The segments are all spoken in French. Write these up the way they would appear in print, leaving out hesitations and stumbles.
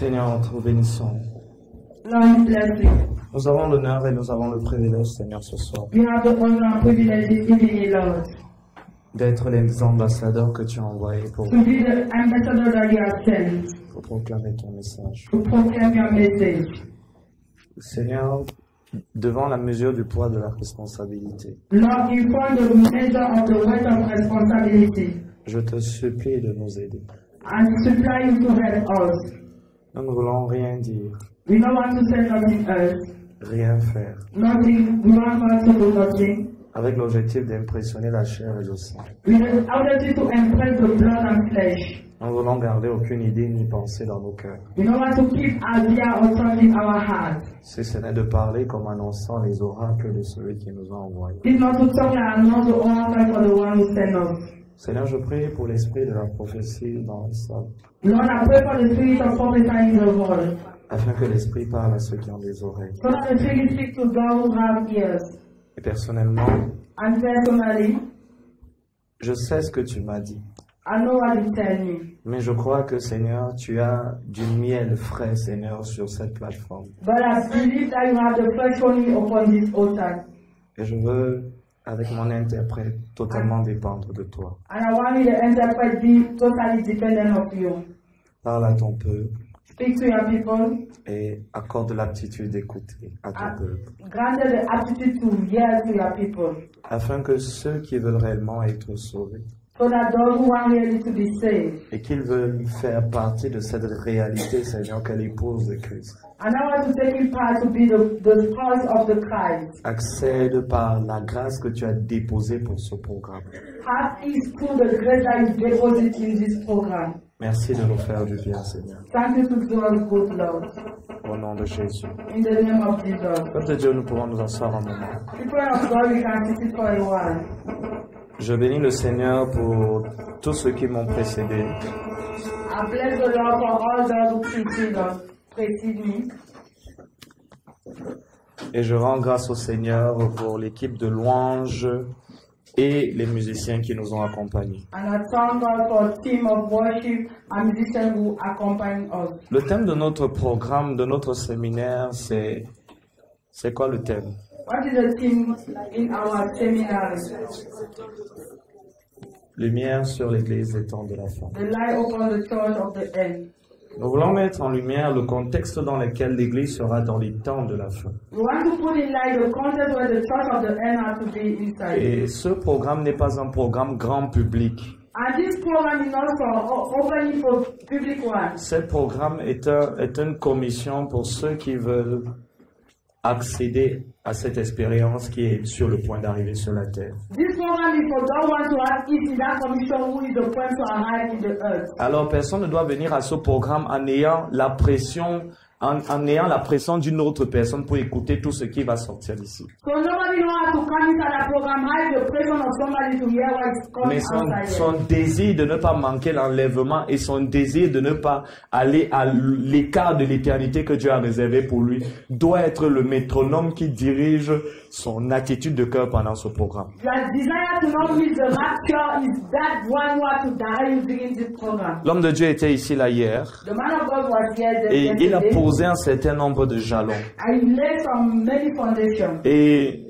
Seigneur, nous bénissons. Lord, bless you. Nous avons l'honneur et nous avons le privilège, Seigneur, ce soir, We have the honor and privilege this evening, Lord, d'être les ambassadeurs que tu as envoyés pour to be the ambassador that you have sent, proclamer ton message. to proclaim your message. Seigneur, devant la mesure du poids de la responsabilité, Lord, in front of the measure of the weight of responsibility, je te supplie de nous aider. and supply you to help us. Nous ne voulons rien dire, We don't want to say nothing else. rien faire, Nothing. We don't want to do nothing. avec l'objectif d'impressionner la chair et le sang. We have to impress the blood and flesh. Nous ne voulons garder aucune idée ni pensée dans nos cœurs. We don't want to keep idea or thought in our heart. Si ce n'est de parler comme annonçant les oracles de celui qui nous a envoyés. It's not to talk and not the oracle for the one who sent us. Seigneur, je prie pour l'esprit de la prophétie dans la salle, Lord, I pray for the spirit of prophecy in the world, afin que l'esprit parle à ceux qui ont des oreilles. so that the spirit speak to those who have ears. Et personnellement, And personally, je sais ce que tu m'as dit, I know what you tell me. mais je crois que, Seigneur, tu as du miel frais, Seigneur, sur cette plateforme. But I believe that you have the fresh only upon this altar. Et je veux, avec mon interprète, totalement dépendre de toi. And I want you to interpret be totally dependent of you. Parle à ton peuple Speak to your people. et accorde l'aptitude d'écouter à ton peuple, Grant the aptitude to hear to your people, afin que ceux qui veulent réellement être sauvés so that those who want really to be saved. et qu'ils veulent faire partie de cette réalité, Seigneur, qu'est l'épouse de Christ, And I want to take in part to be the spouse of the Christ. accède par la grâce que tu as déposée pour ce programme. Have is through the grace that you deposit in this program. Merci de nous faire du bien, Seigneur. Thank you to do us good, Lord. Au nom de Jésus. In the name of Jesus. Peuple de Dieu, nous pouvons nous asseoir un moment. People of God, we can sit for a while. Je bénis le Seigneur pour tous ceux qui m'ont précédé. I bless the Lord for all those who precede me. Et je rends grâce au Seigneur pour l'équipe de louanges et les musiciens qui nous ont accompagnés. And I thank God for a team of worship and musicians who accompany us. Le thème de notre programme, de notre séminaire, c'est quoi le thème? What is the theme in our seminar? Lumière sur l'Église des temps de la fin. The light upon the church of the end. Nous voulons mettre en lumière le contexte dans lequel l'Église sera dans les temps de la fin. We want to put in light the context where the church of the end has to be inside. Et ce programme n'est pas un programme grand public. And this program is not for open for public one. Ce programme est une commission pour ceux qui veulent accéder à cette expérience qui est sur le point d'arriver sur la terre. This program is for those ones who have it in that commission who is the point to arrive in the earth. Alors personne ne doit venir à ce programme en ayant la pression d'une autre personne pour écouter tout ce qui va sortir d'ici. So nobody knows how to come into that program, have the pressure of somebody to hear what is coming Mais outside. son désir de ne pas manquer l'enlèvement et son désir de ne pas aller à l'écart de l'éternité que Dieu a réservé pour lui doit être le métronome qui dirige son attitude de cœur pendant ce programme. Your desire to not miss the rapture is that one who has to direct you during this program. L'homme de Dieu était ici là hier The man of God was here et il a yesterday. posé un certain nombre de jalons. I laid some many foundations. Et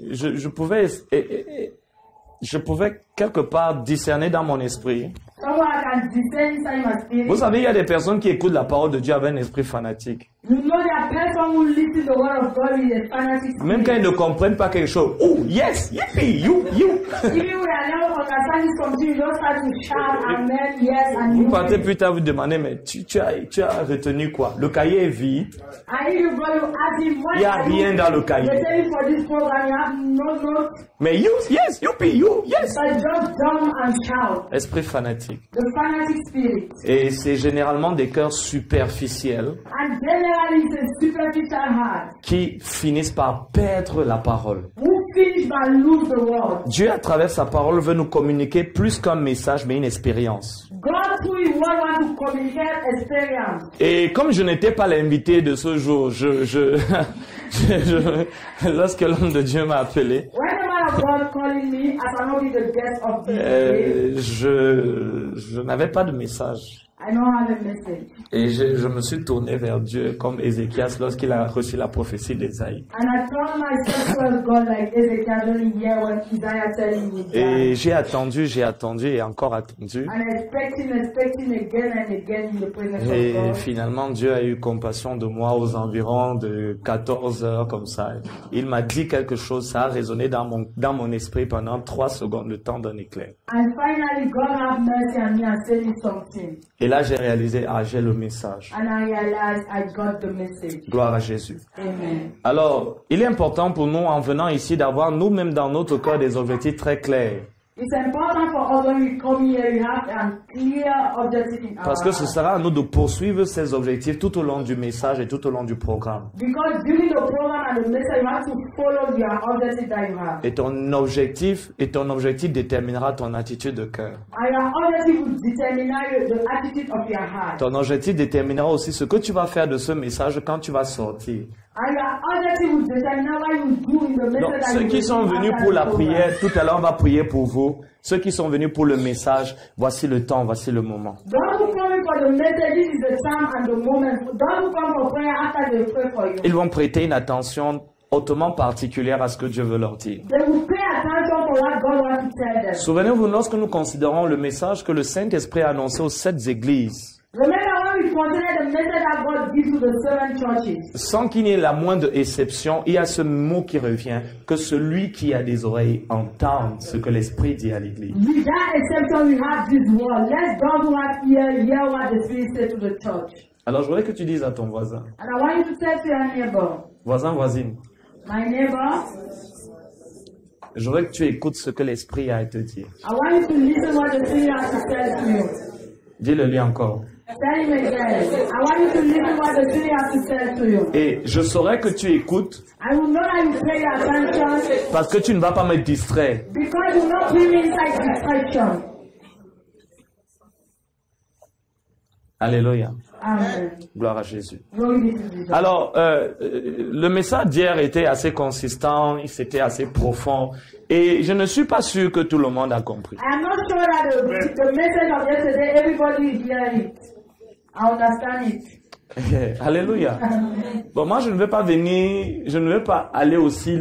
je pouvais quelque part discerner dans mon esprit. Someone can discern inside my spirit. Vous savez, il y a des personnes qui écoutent la parole de Dieu avec un esprit fanatique. You know that person who listens to the word of God is a fanatic spirit. Même quand ils ne comprennent pas quelque chose. Oh, yes, yippee, you. Even when I never understand something, you just start to shout amen, yes, and Vous you. partez plus tard, vous demandez, mais tu as retenu quoi? Le cahier est vide. And if you go, you ask him, what Il n'y a are you? rien dans le cahier. They tell you for this program, you have no notes, Mais you, yes, youppie, you, yes. but just jump and shout. Esprit fanatique. The fanatic spirit. Et c'est généralement des cœurs superficiels And generally, it's a superficial heart qui finissent par perdre la parole. who finish by lose the word. Dieu, à travers sa parole, veut nous communiquer plus qu'un message, mais une expérience. God through his word wants to communicate experience. Et comme je n'étais pas l'invité de ce jour, lorsque l'homme de Dieu m'a appelé, When the man of God calling me, I cannot be the guest of this day. je n'avais pas de message. I don't have a message. Et je me suis tourné vers Dieu comme Ézéchias lorsqu'il a reçu la prophétie d'Ésaïe. And I told myself towards God like Ezekiel during here when Isaiah telling me that. Et j'ai attendu et encore attendu. And expecting again and again in the presence Et of God. finalement, Dieu a eu compassion de moi aux environs de 14 heures comme ça. Il m'a dit quelque chose, ça a résonné dans mon esprit pendant 3 secondes, le temps d'un éclair. And finally God have mercy on me and send me something. Et là, j'ai réalisé, j'ai le message. And I realized I got the message. Gloire à Jésus. Amen. Alors, il est important pour nous, en venant ici, d'avoir nous-mêmes dans notre cœur des objectifs très clairs. It's important for us when we come here, we have a clear objective in our Parce que ce heart. sera à nous de poursuivre ces objectifs tout au long du message et tout au long du programme. Because during the program and the message, you have to follow your objective that you have. Et ton objectif déterminera ton attitude de cœur. And your objective will determine the attitude of your heart. Ton objectif déterminera aussi ce que tu vas faire de ce message quand tu vas sortir. And your objective will determine what you do in the Donc, message that ceux you qui sont receive venus after pour the la program. prière, tout à l'heure, on va prier pour vous. Ceux qui sont venus pour le message, voici le temps, voici le moment. Those who come in for the message, this is the time and the moment. Those who come for prayer, after they pray for you. Ils vont prêter une attention hautement particulière à ce que Dieu veut leur dire. They will pay attention for what God wants to tell them. Souvenez-vous, lorsque nous considérons le message que le Saint-Esprit a annoncé aux 7 églises, Remember when we consider the message that God gives to the 7 churches. sans qu'il y ait la moindre exception, il y a ce mot qui revient, que celui qui a des oreilles entende ce que l'Esprit dit à l'église. Without exception, we have this word. Let those who have ear hear what the Spirit said to the church. Alors je voudrais que tu dises à ton voisin, And I want you to tell to your neighbor, voisin, voisine, my neighbor, je voudrais que tu écoutes ce que l'Esprit a à te dire. I want you to listen what the Spirit has to tell to you. Dis-le-lui encore. Tell him again. I want you to listen what the Spirit has to tell to you. Et je saurais que tu écoutes I will know that you pay attention parce que tu ne vas pas me distraire. because you will not bring me inside distraction. Alléluia. Amen. Gloire à Jésus. Glory be to Jesus. Alors, le message d'hier était assez consistant, c'était assez profond. Et je ne suis pas sûr que tout le monde a compris. I am not sure that the message of yesterday, everybody is hearing it. I understand it. Alléluia. Bon, moi, je ne vais pas aller aussi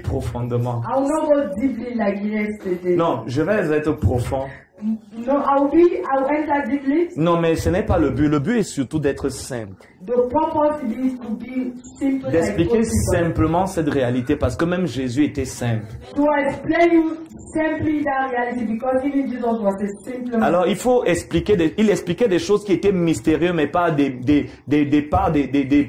profondément. I will not go deeply like yesterday. Non, je vais être profond. No, I will enter deeply. Non, mais ce n'est pas le but. Le but est surtout d'être simple. The purpose is to be simple D'expliquer like possible. simplement cette réalité parce que même Jésus était simple. To explain you simply that reality because even Jesus was a simple man. Alors, il expliquait des choses qui étaient mystérieuses, mais pas des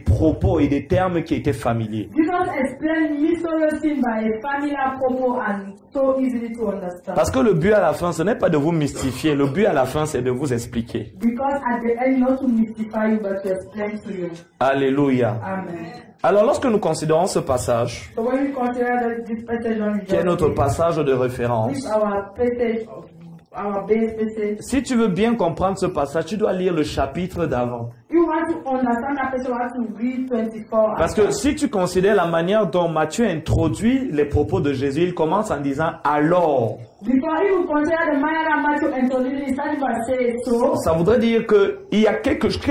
propos et des termes qui étaient familiers. Jesus explained mysterious things by a familiar purpose and so easily to understand. Parce que le but à la fin, ce n'est pas de vous mystifier. Le but à la fin, c'est de vous expliquer. Because at the end, not to mystify you, but to explain to you. Alléluia. Amen. Alors, lorsque nous considérons ce passage, So when we consider this passage on qui est notre passage de this référence, is our passage, our base passage. si tu veux bien comprendre ce passage, tu dois lire le chapitre d'avant. You want to understand that passage, you have to read 24. Parce que si tu considères la manière dont Matthieu introduit les propos de Jésus, il commence en disant « alors ». Before you consider the manner that Matthew introduced, he started by saying so. Ça voudrait dire que il y a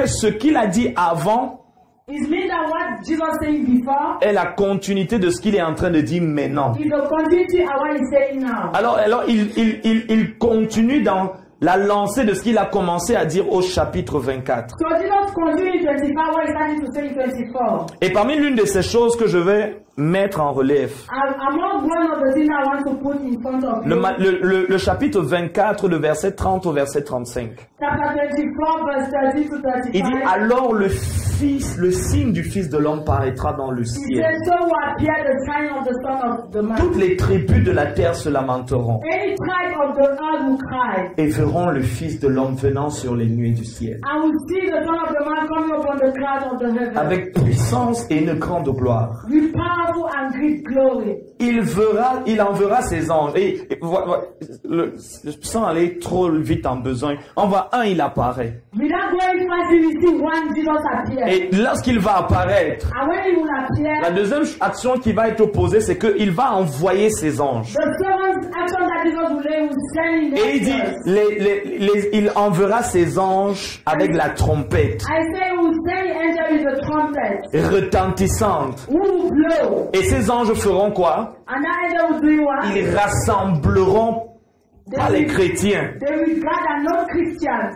ce qu'il a dit avant It means that what Jesus saying before est la continuité de ce qu'il est en train de dire maintenant. is the continuity of what he's saying now. Alors il continue dans la lancée de ce qu'il a commencé à dire au chapitre 24. So Jesus continued in 25 what he started to say in 24. Et parmi l'une de ces choses que je vais mettre en relief, Among one of the things I want to put in front of you, le chapitre 24, le verset 30 au verset 35. chapter 24, verse 30 to 35. Il dit alors le signe du Fils de l'homme paraîtra dans le He ciel. said, so will appear the sign of the Son of the Man. Toutes les tribus de la terre se lamenteront Any tribe of the earth will cry, et verront le Fils de l'homme venant sur les nuées du ciel. and will see the Son of the Man coming upon the clouds of the heaven. Avec puissance et une grande gloire. With powerful and great glory. Il enverra ses anges. Sans aller trop vite en besogne, on voit il apparaît. Without going fast, we see one Jesus appear. Et lorsqu'il va apparaître, And when he will appear, la deuxième action qui va être opposée, c'est qu'il va envoyer ses anges. the second action that Jesus will lay with sending Et il dit, il enverra ses anges avec la trompette I say he will send the angel with the trumpet. retentissante. Who will blow? Et ces anges feront quoi? And that angel will do what? Ils rassembleront pas les chrétiens, They will gather not Christians,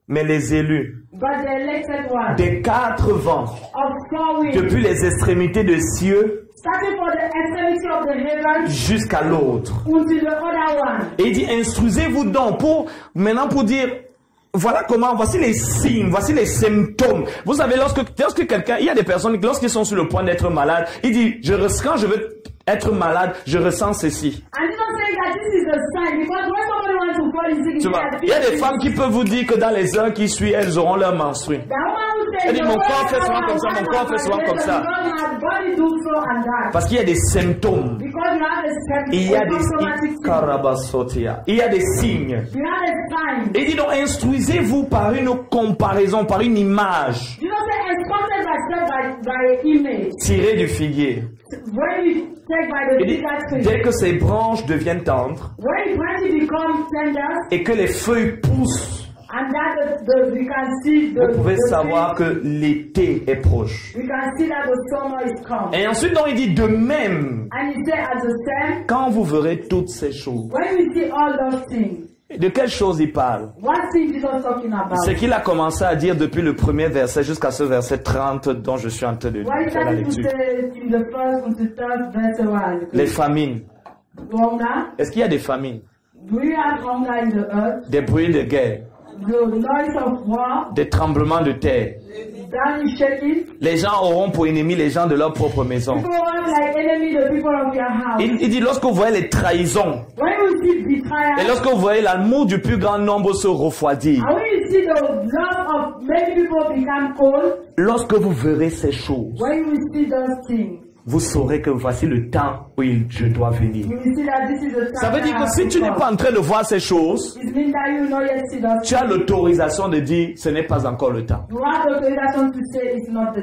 mais les élus but the elected ones. des 4 vents, Of 4 winds. depuis les extrémités de cieux Starting from the extremity of the heaven jusqu'à l'autre. until the other one. Et il dit, instruisez-vous donc maintenant pour dire, voilà comment, voici les signes, voici les symptômes. Vous savez, lorsque quelqu'un, il y a des personnes, lorsqu'ils sont sur le point d'être malades, il dit, quand je veux être malade, je ressens ceci. And you don't say that this is a sign, because when somebody wants to fall sick, Tu vois, il y a des femmes qui peuvent vous dire que dans les heures qui suivent, elles auront leur menstru. Elle dit, mon corps fait souvent comme ça, mon corps fait souvent comme ça. Parce qu'il y a des symptômes. Il y a des signes. Et il dit donc, instruisez-vous par une comparaison, par une image tirée du figuier. Il dit, dès que ces branches deviennent tendres et que les feuilles poussent, vous pouvez savoir que l'été est proche. Et ensuite, donc, il dit de même, quand vous verrez toutes ces choses, de quelle chose il parle? Ce qu'il a commencé à dire depuis le premier verset jusqu'à ce verset 30 dont je suis en train de faire la lecture. Les famines. Est-ce qu'il y a des famines? Des bruits de guerre? Des tremblements de terre? Les gens auront pour ennemis les gens de leur propre maison. Il dit, lorsque vous voyez les trahisons, et lorsque vous voyez l'amour du plus grand nombre se refroidir, lorsque vous verrez ces choses, vous saurez que voici le temps où je dois venir. Ça veut dire que si tu n'es pas en train de voir ces choses, tu as l'autorisation de dire ce n'est pas encore le temps.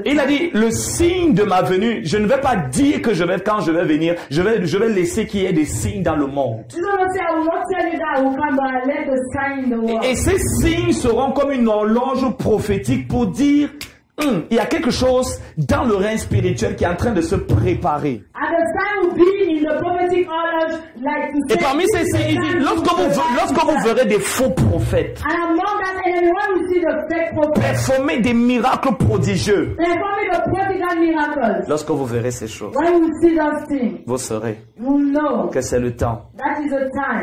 Il a dit, le signe de ma venue, je ne vais pas dire que quand je vais venir, je vais laisser qu'il y ait des signes dans le monde. Et ces signes seront comme une horloge prophétique pour dire, il y a quelque chose dans le règne spirituel qui est en train de se préparer. Et parmi ces signes, il dit, lorsque vous verrez des faux prophètes performer des miracles prodigieux, lorsque vous verrez ces choses, vous saurez que c'est le temps.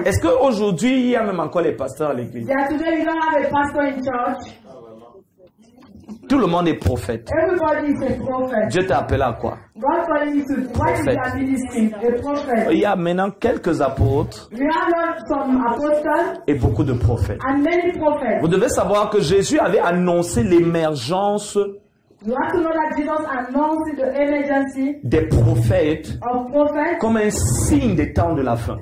Est-ce qu'aujourd'hui, il y a même encore les pasteurs à l'église? Tout le monde est prophète. Dieu t'a appelé à quoi? Prophète. Il y a maintenant quelques apôtres et beaucoup de prophètes. Vous devez savoir que Jésus avait annoncé l'émergence des prophètes comme un signe des temps de la fin.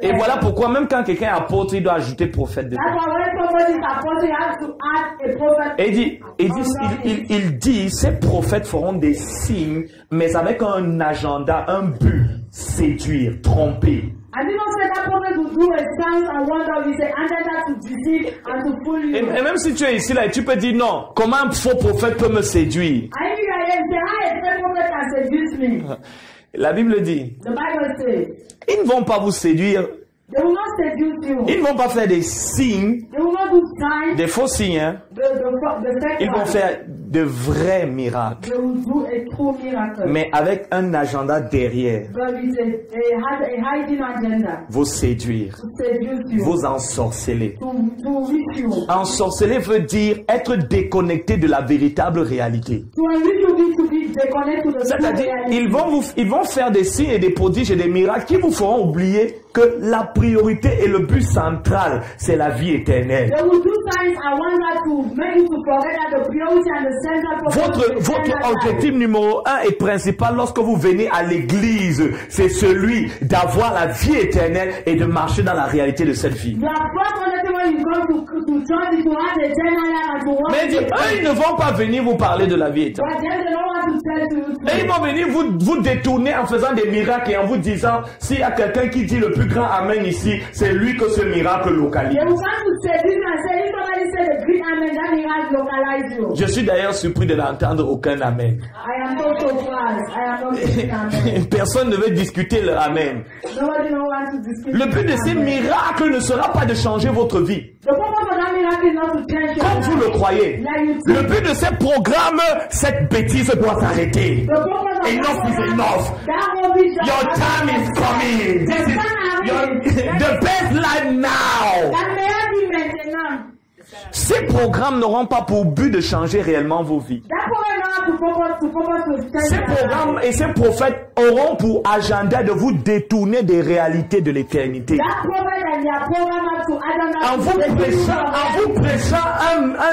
Et voilà pourquoi même quand quelqu'un est apôtre, il doit ajouter prophète dedans. Et il dit, ces prophètes feront des signes, mais avec un agenda, un but, séduire, tromper. Et même si tu es ici là, tu peux dire non, comment un faux prophète peut me séduire? La Bible dit, ils ne vont pas vous séduire. Ils ne vont pas faire des signes, des faux signes. Hein? Ils vont faire de vrais miracles, mais avec un agenda derrière. Vous séduire, vous ensorceler. Ensorceler veut dire être déconnecté de la véritable réalité. C'est-à-dire, ils vont faire des signes et des prodiges et des miracles qui vous feront oublier que la priorité et le but central, c'est la vie éternelle. Votre objectif numéro 1 et principal lorsque vous venez à l'église, c'est celui d'avoir la vie éternelle et de marcher dans la réalité de cette vie. you come to church, to have a general and to walk. Mais il dit, eux, ils ne vont pas venir vous parler de la vie éternelle. But then they don't want to tell you. Et ils vont venir vous détourner en faisant des miracles et en vous disant, s'il y a quelqu'un qui dit le plus grand amen ici, c'est lui que ce miracle localise. They will come to say this and say, if somebody say the great amen, that miracle localize you. Je suis d'ailleurs surpris de n'entendre aucun amen. I am not surprised. I am not saying amen. Personne ne veut discuter le amen. Nobody don't want to discuss. Le but de ces miracles ne sera pas de changer votre vie, The purpose of that miracle is not to change your comme vous le life. croyez. Like you Le think. but de ces programmes, cette bêtise doit s'arrêter. The purpose of Enough that is program, enough. that will be just Your time is coming. This is the best life now. that miracle maintenant. Ces programmes n'auront pas pour but de changer réellement vos vies. That program don't have to purpose to change Ces your programmes life. et ces prophètes auront pour agenda de vous détourner des réalités de l'éternité. That program and their program have to add En vous prêchant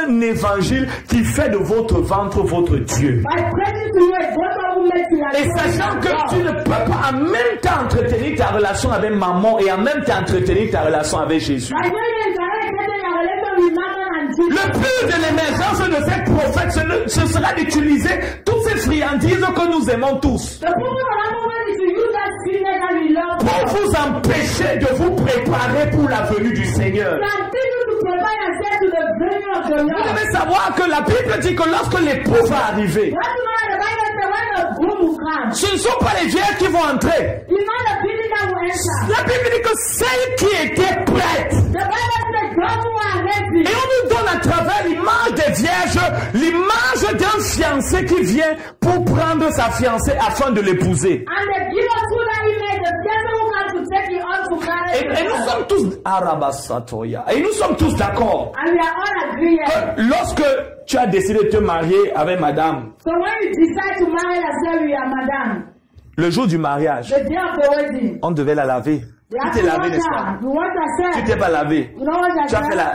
un évangile qui fait de votre ventre votre Dieu. by preaching to you a gospel will make you Et sachant que tu ne peux pas en même temps entretenir ta relation avec maman et en même temps entretenir ta relation avec Jésus. Le but de l'émergence de ces prophètes, ce sera d'utiliser toutes ces friandises que nous aimons tous pour vous empêcher de vous préparer pour la venue du Seigneur. Vous devez savoir que la Bible dit que lorsque l'époux va arriver, ce ne sont pas les vierges qui vont entrer. La Bible dit que celles qui étaient prêtes, et on nous donne à travers l'image des vierges, l'image d'un fiancé qui vient pour prendre sa fiancée afin de l'épouser. Et nous sommes tous Arabasatoya. Et nous sommes tous d'accord. Lorsque tu as décidé de te marier avec madame, le jour du mariage, on devait la laver. Tu t'es lavé, n'est-ce pas? Tu t'es pas lavé. Tu as fait la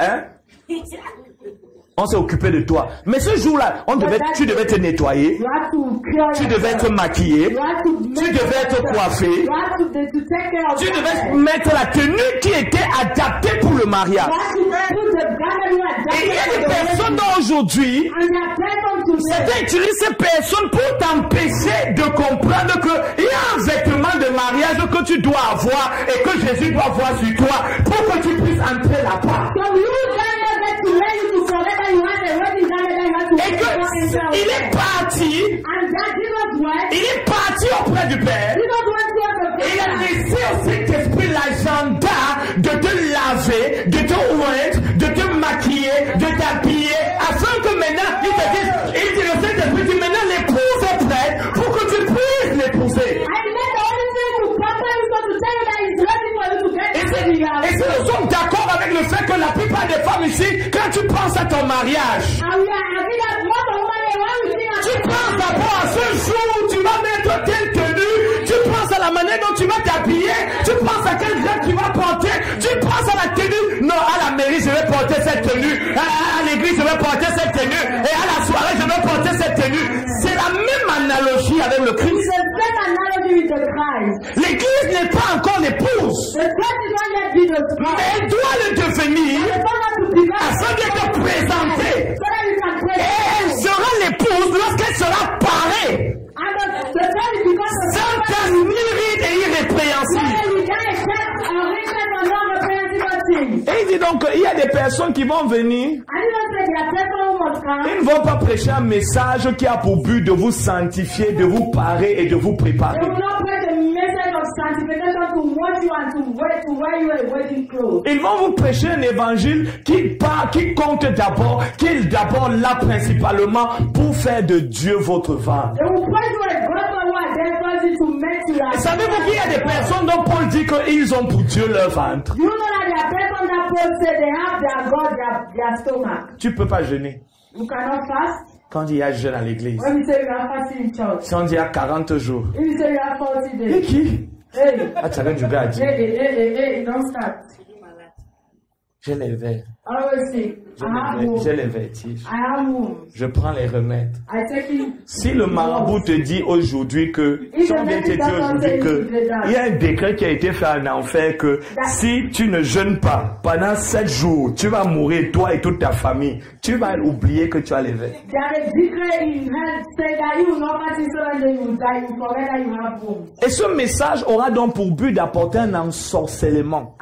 on s'est occupé de toi. Mais ce jour-là, tu devais te nettoyer. Tu devais être maquillé. Tu devais être coiffé. Tu devais mettre la tenue qui était adaptée pour le mariage. Et il y a des personnes aujourd'hui, certains utilisent ces personnes pour t'empêcher de comprendre qu'il y a un vêtement de mariage que tu dois avoir et que Jésus doit avoir sur toi pour que tu puisses entrer là-bas. Et qu'il est parti, auprès du Père. Et il a laissé au Saint-Esprit l'agenda de te laver, de te oindre, de te maquiller, de t'habiller, afin que maintenant, il dit le Saint-Esprit dit maintenant l'épouse est prête pour que tu puisses l'épouser. Et si nous sommes d'accord avec le fait que la plupart des femmes ici, quand tu penses à ton mariage, tu penses d'abord à ce jour où tu vas mettre telle tenue, tu penses à la manière dont tu vas t'habiller, tu penses à quel drap tu vas porter, tu penses à la tenue. Non, à la mairie je vais porter cette tenue, à l'église je vais porter cette tenue, et à la soirée je vais porter cette tenue. C'est la même analogie avec le Christ. L'église n'est pas encore l'épouse, mais elle doit le devenir afin de te présenter. Et elle sera l'épouse lorsqu'elle sera parée, sainte, myrrhide et irrépréhensible. Et il dit donc qu'il y a des personnes qui vont venir. Ils ne vont pas prêcher un message qui a pour but de vous sanctifier, de vous parer et de vous préparer. Ils vont vous prêcher un évangile qui compte d'abord, qui est d'abord là principalement pour faire de Dieu votre ventre. Et savez-vous qu'il y a des personnes dont Paul dit qu'ils ont pour Dieu leur ventre? Tu ne peux pas jeûner. Quand il y a jeûne à l'église, si on dit à 40 jours, et qui? Ah, tu as du gars à dire. J'ai les vers. I always say, J'ai les vertiges. I have wounds. Je prends les remèdes. I take it. Si le marabout te dit aujourd'hui que, si on vient te dire aujourd'hui que, il y a un décret qui a été fait en enfer que si tu ne jeûnes pas pendant 7 jours, tu vas mourir, toi et toute ta famille. Tu vas oublier que tu as les vers. Et ce message aura donc pour but d'apporter un ensorcellement.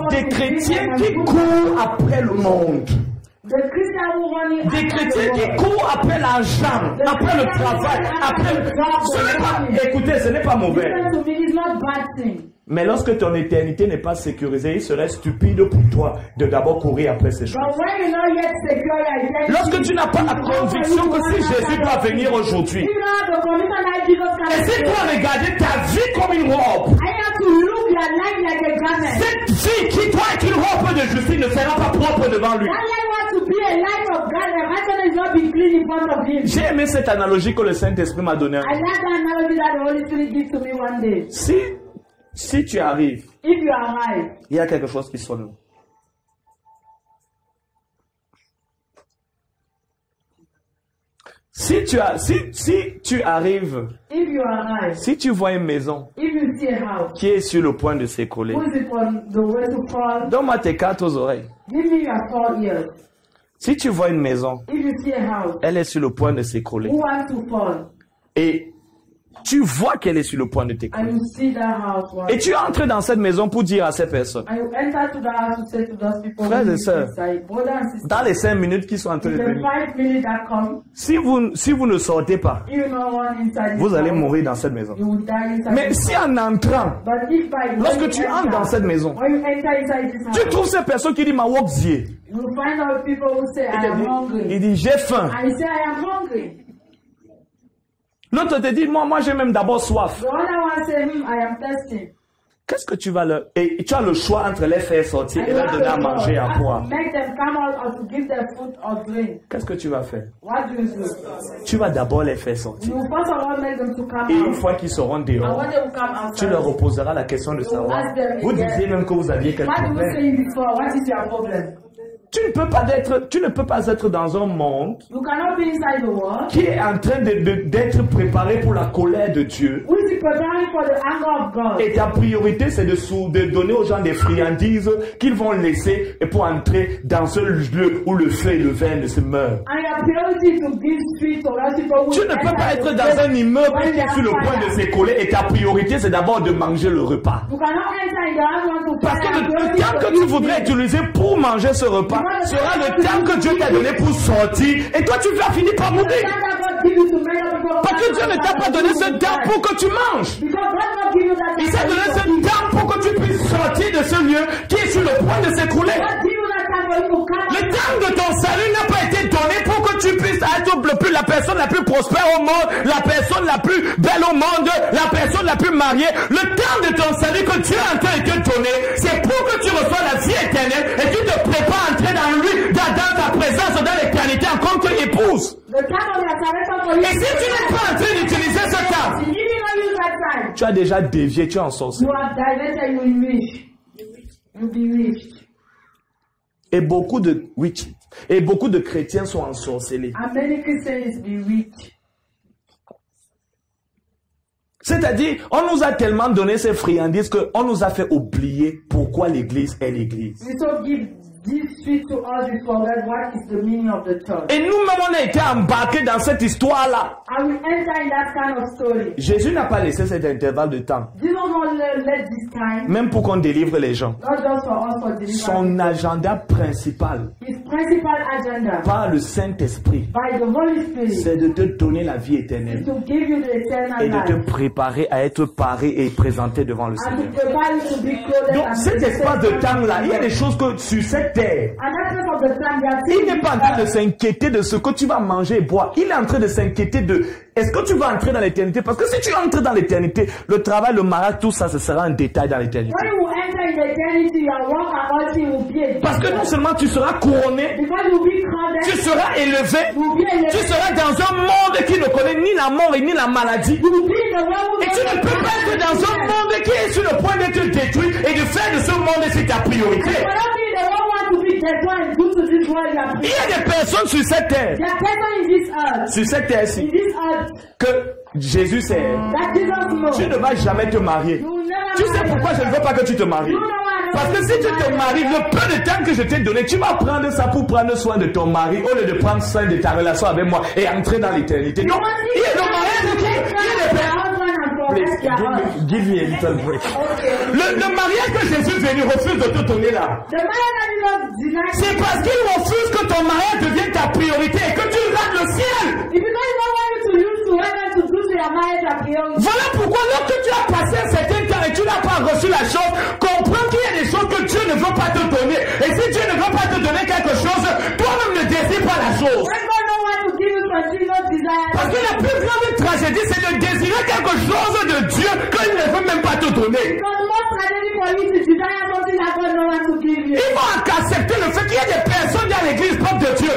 Des chrétiens qui courent après le monde. Des chrétiens qui courent après l'argent, après le travail, après... Écoutez, ce n'est pas mauvais. Mais lorsque ton éternité n'est pas sécurisée, il serait stupide pour toi de d'abord courir après ces choses. Lorsque tu n'as pas la conviction que si Jésus doit venir aujourd'hui, essaie-toi de regarder ta vie comme une robe. Cette vie qui doit être une robe de justice ne sera pas propre devant lui. J'ai aimé cette analogie que le Saint-Esprit m'a donnée. Si tu arrives, il y a quelque chose qui sonne. Si tu arrives, si tu vois une maison qui est sur le point de s'écrouler, donne-moi tes 4 oreilles. Si tu vois une maison, elle est sur le point de s'écrouler. Et tu vois qu'elle est sur le point de t'écrouler. Et tu entres dans cette maison pour dire à ces personnes, frères et sœurs, dans les 5 minutes qui sont en train de venir, si vous ne sortez pas, vous allez mourir dans cette maison. Mais si en entrant, lorsque tu entres dans cette maison, tu trouves ces personnes qui disent, ma wokzie. Il dit, j'ai faim. L'autre te dit, moi j'ai même d'abord soif. Qu'est-ce que tu vas leur... Et tu as le choix entre les faire sortir et leur donner à manger, à boire. Qu'est-ce que tu vas faire? Tu vas d'abord les faire sortir. Et une fois qu'ils seront dehors, tu leur reposeras la question de savoir. Vous disiez même que vous aviez quel problème. Tu ne peux pas être dans un monde qui est en train d'être préparé pour la colère de Dieu. Et ta priorité, c'est de donner aux gens des friandises qu'ils vont laisser et pour entrer dans ce lieu où le feu et le vin ne se meurent. Tu ne peux pas être dans un immeuble qui est sur le point de s'écrouler et ta priorité, c'est d'abord de manger le repas. Parce que le temps que tu voudrais utiliser pour manger ce repas sera le temps que Dieu t'a donné pour sortir et toi tu vas finir par mourir. Parce que Dieu ne t'a pas donné ce temps pour que tu manges. Il t'a donné ce temps pour que tu puisses sortir de ce lieu qui est sur le point de s'écrouler. Le temps de ton salut n'a pas été donné pour que tu puisses être la personne la plus prospère au monde, la personne la plus belle au monde, la personne la plus mariée. Le temps de ton salut que Dieu a en train de te donner, c'est pour que tu reçois la vie éternelle et tu te prépares à entrer dans lui, dans ta présence, dans l'éternité en tant qu'épouse. Et si tu n'es pas en train d'utiliser ce temps, tu as déjà dévié, tu es ensorcelé. Et beaucoup de chrétiens sont ensorcelés. C'est-à-dire, on nous a tellement donné ces friandises qu'on nous a fait oublier pourquoi l'église est l'église. Et nous-mêmes, on a été embarqués dans cette histoire-là. Jésus n'a pas laissé cet intervalle de temps. Même pour qu'on délivre les gens. Son agenda principal, par le Saint-Esprit, c'est de te donner la vie éternelle et de te préparer à être paré et présenté devant le Seigneur. Donc, cet espace de temps-là, il y a des choses que sur cette terre, il n'est pas en train de s'inquiéter de ce que tu vas manger et boire. Il est en train de s'inquiéter de est-ce que tu vas entrer dans l'éternité? Parce que si tu entres dans l'éternité, le travail, le mariage, tout ça, ce sera un détail dans l'éternité. Parce que non seulement tu seras couronné, tu seras élevé, You will be tu elevated. seras dans un monde qui ne connaît ni la mort et ni la maladie. You will be in the world Et tu ne peux pas être dans un monde qui est sur le point d'être détruit et de faire de ce monde c'est ta priorité. You cannot be in the world want to be destroyed and go to this world you are Il y a des personnes sur cette terre, There are people in this earth, sur cette terre-ci, in this earth, que Jésus sait. that Jesus knows. Tu ne vas jamais te marier. You will never Tu sais marry. pourquoi je ne veux pas que tu te maries? You know why I don't Parce que want si to tu te marry. maries, le peu de temps que je t'ai donné, tu vas prendre ça pour prendre soin de ton mari au lieu de prendre soin de ta relation avec moi et entrer dans l'éternité. Donc, il y a le mariage qui Please, give me a little break. Le mariage que Jésus est venu refuse de te donner là. C'est parce qu'il refuse que ton mariage devienne ta priorité et que tu rates le ciel. Voilà pourquoi lorsque tu as passé un certain temps et tu n'as pas reçu la chose, comprends qu'il y a des choses que Dieu ne veut pas te donner. Et si Dieu ne veut pas te donner quelque chose, toi-même ne désire pas la chose. Parce que la plus grande tragédie, c'est de désirer quelque chose de Dieu qu'il ne veut même pas te donner. Il faut accepter le fait qu'il y a des personnes dans l'église propre de Dieu.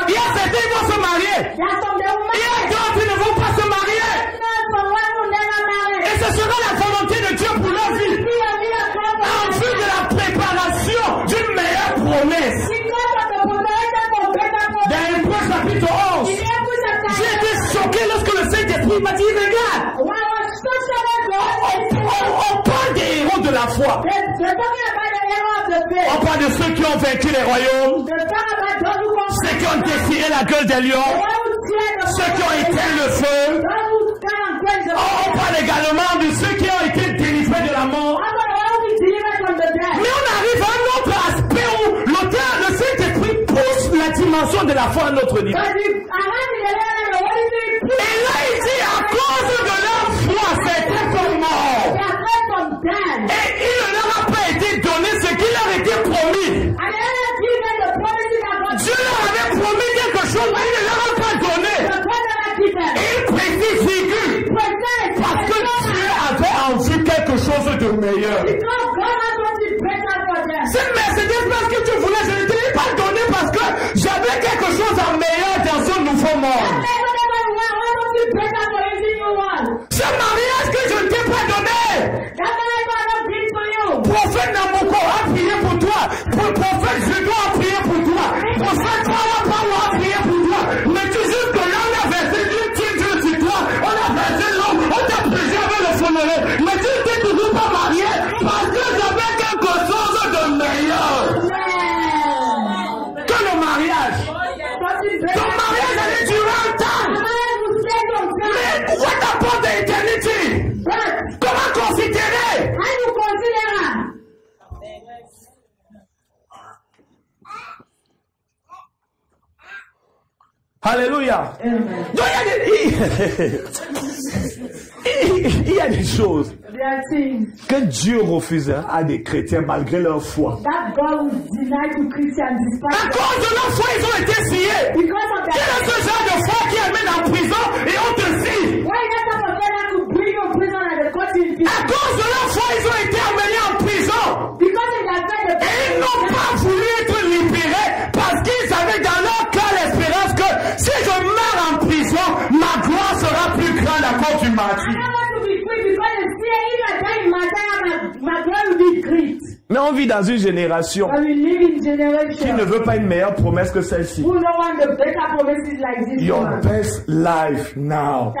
Il y a certains qui vont se marier. Il y a d'autres qui ne vont pas se marier. Et ce sera la volonté de Dieu pour leur vie. En vue de la préparation d'une meilleure promesse. Dans Hébreux chapitre 11, j'ai été choqué lorsque le Saint-Esprit m'a dit, regarde, on parle des héros de la foi. On parle de ceux qui ont vaincu les royaumes, ceux qui ont déchiré la gueule des lions, ceux qui ont éteint le feu. On parle également de ceux qui ont été délivrés de la mort. Mais on arrive à un autre aspect où l'auteur, le Saint-Esprit, pousse la dimension de la foi à notre niveau. Et là, il dit, à cause de leur foi, certains sont morts. Et il ne leur a pas été donné ce qui leur était promis. Dieu leur avait promis quelque chose, mais il ne leur a pas donné. Et il précise virgule. Parce que Dieu avait en vue quelque chose de meilleur. C'est Mercedes parce que tu voulais, je ne te l'ai pas donné parce que j'avais quelque chose de meilleur dans ce nouveau monde. Ce mariage que je ne t'ai pas donné. Prophète Nabucco a prié pour toi. Prophète Judo a prié pour toi. Prophète Paulo a prié pour toi. Mais tu sais que là, on a versé du titre sur toi. On a versé l'eau. On t'a préservé le funérail. Mais tu n'étais toujours pas marié parce que j'avais quelque chose de meilleur que le mariage. Ton mariage allait durer un temps. Mais what about the eternity? Comment considérer? Alléluia. Donc il y a des choses que Dieu refuse à des chrétiens malgré leur foi. À cause de leur foi, ils ont été sciés. Quel est ce genre de foi qui amène en prison et on te scie? À cause de leur foi, ils ont été amenés en prison. Et ils n'ont pas voulu être libérés parce qu'ils avaient dans leur cœur l'espérance que si je meurs en prison, ma gloire sera plus grande à cause du martyr. Mais on vit dans une génération qui ne veut pas une meilleure promesse que celle-ci. Your best life now.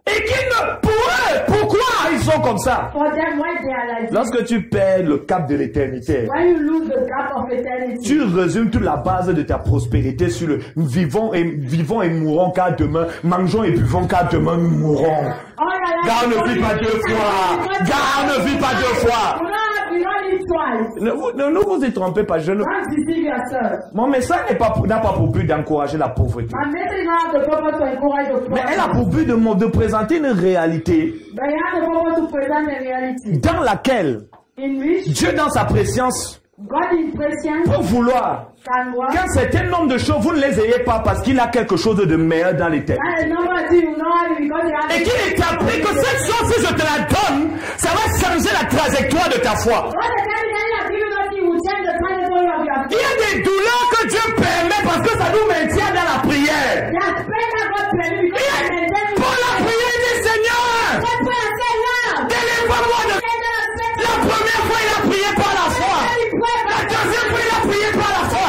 Et qui ne pourraient, pourquoi ils sont comme ça? Lorsque tu perds le cap de l'éternité, tu résumes toute la base de ta prospérité sur le vivons et mourons car demain, mangeons et buvons car demain nous mourrons. Car on ne vit pas deux fois. Car on ne vit pas deux fois. Ne vous y trompez pas, Mon message n'a pas pour but d'encourager la pauvreté. Mais elle a pour but de présenter une réalité dans laquelle Dieu, dans sa préscience, God is patient. Pour vouloir Can work. qu'un certain nombre de choses, vous ne les ayez pas parce qu'il a quelque chose de meilleur dans l'éternité. And the number of things you know how because they have Et qu'il est appris que cette chose, si je te la donne, ça va changer la trajectoire de ta foi. God the time that you have given us, He will change the trajectory of your Il y a des douleurs que Dieu permet parce que ça nous maintient dans la prière. There's pain that God permits because He maintains Pour la prière du Seigneur, Let's pray and say now. délivre-moi de... La première fois, il a prié par la foi. La deuxième fois, il a prié par la foi.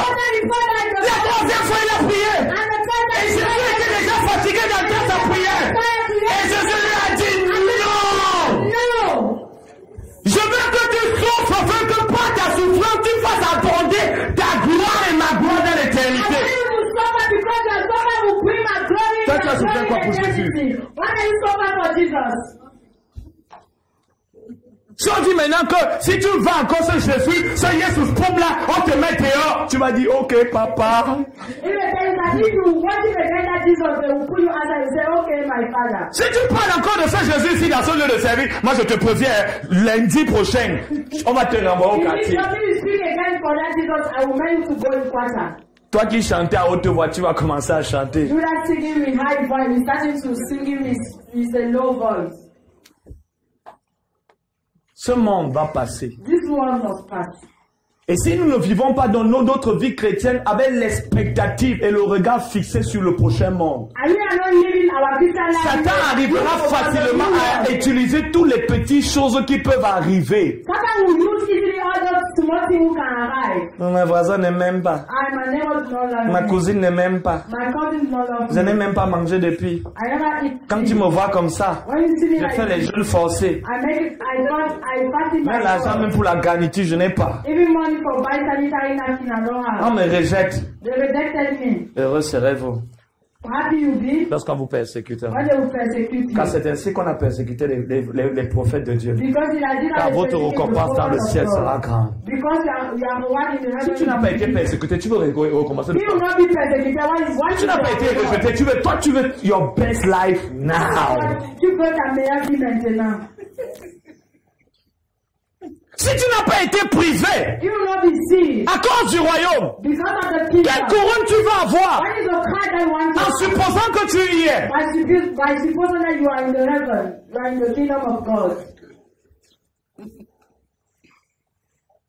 La troisième fois, il a prié. Et Jésus était déjà fatigué d'entendre sa prière. Et Jésus lui a dit non. Je veux que tu souffres, je veux que par ta souffrance, tu fasses abonder ta gloire et ma gloire dans l'éternité. Toi, tu as souffert quoi pour Jésus? Si on dit maintenant que si tu vas encore ce Jésus, ce Jésus pomme là, on te met dehors, tu vas dire ok papa. Si tu parles encore de ce Jésus ici dans ce lieu de service, moi je te préviens, lundi prochain, on va te renvoyer au quartier. Toi qui chantais à haute voix, tu vas commencer à chanter. Ce monde va passer. Et si nous ne vivons pas dans notre vie chrétienne avec l'expectative et le regard fixé sur le prochain monde, Satan arrivera facilement à utiliser toutes les petites choses qui peuvent arriver. Non, mes voisins ne m'aiment pas. Ma cousine ne m'aime pas. Je n'ai même pas mangé depuis. Quand tu me vois comme ça, je fais les jeûnes forcés. Mais l'argent même pour la garniture, je n'ai pas. On me rejette. Heureux serez-vous lorsqu'on vous persécute. Car c'est ainsi qu'on a persécuté les prophètes de Dieu. Car votre récompense dans le ciel sera grande. Si tu n'as pas été persécuté, tu veux recommencer. Tu n'as pas été rejeté, tu veux your best life now. Si tu n'as pas été privé à cause du royaume, quelle couronne tu vas avoir en supposant que tu y es?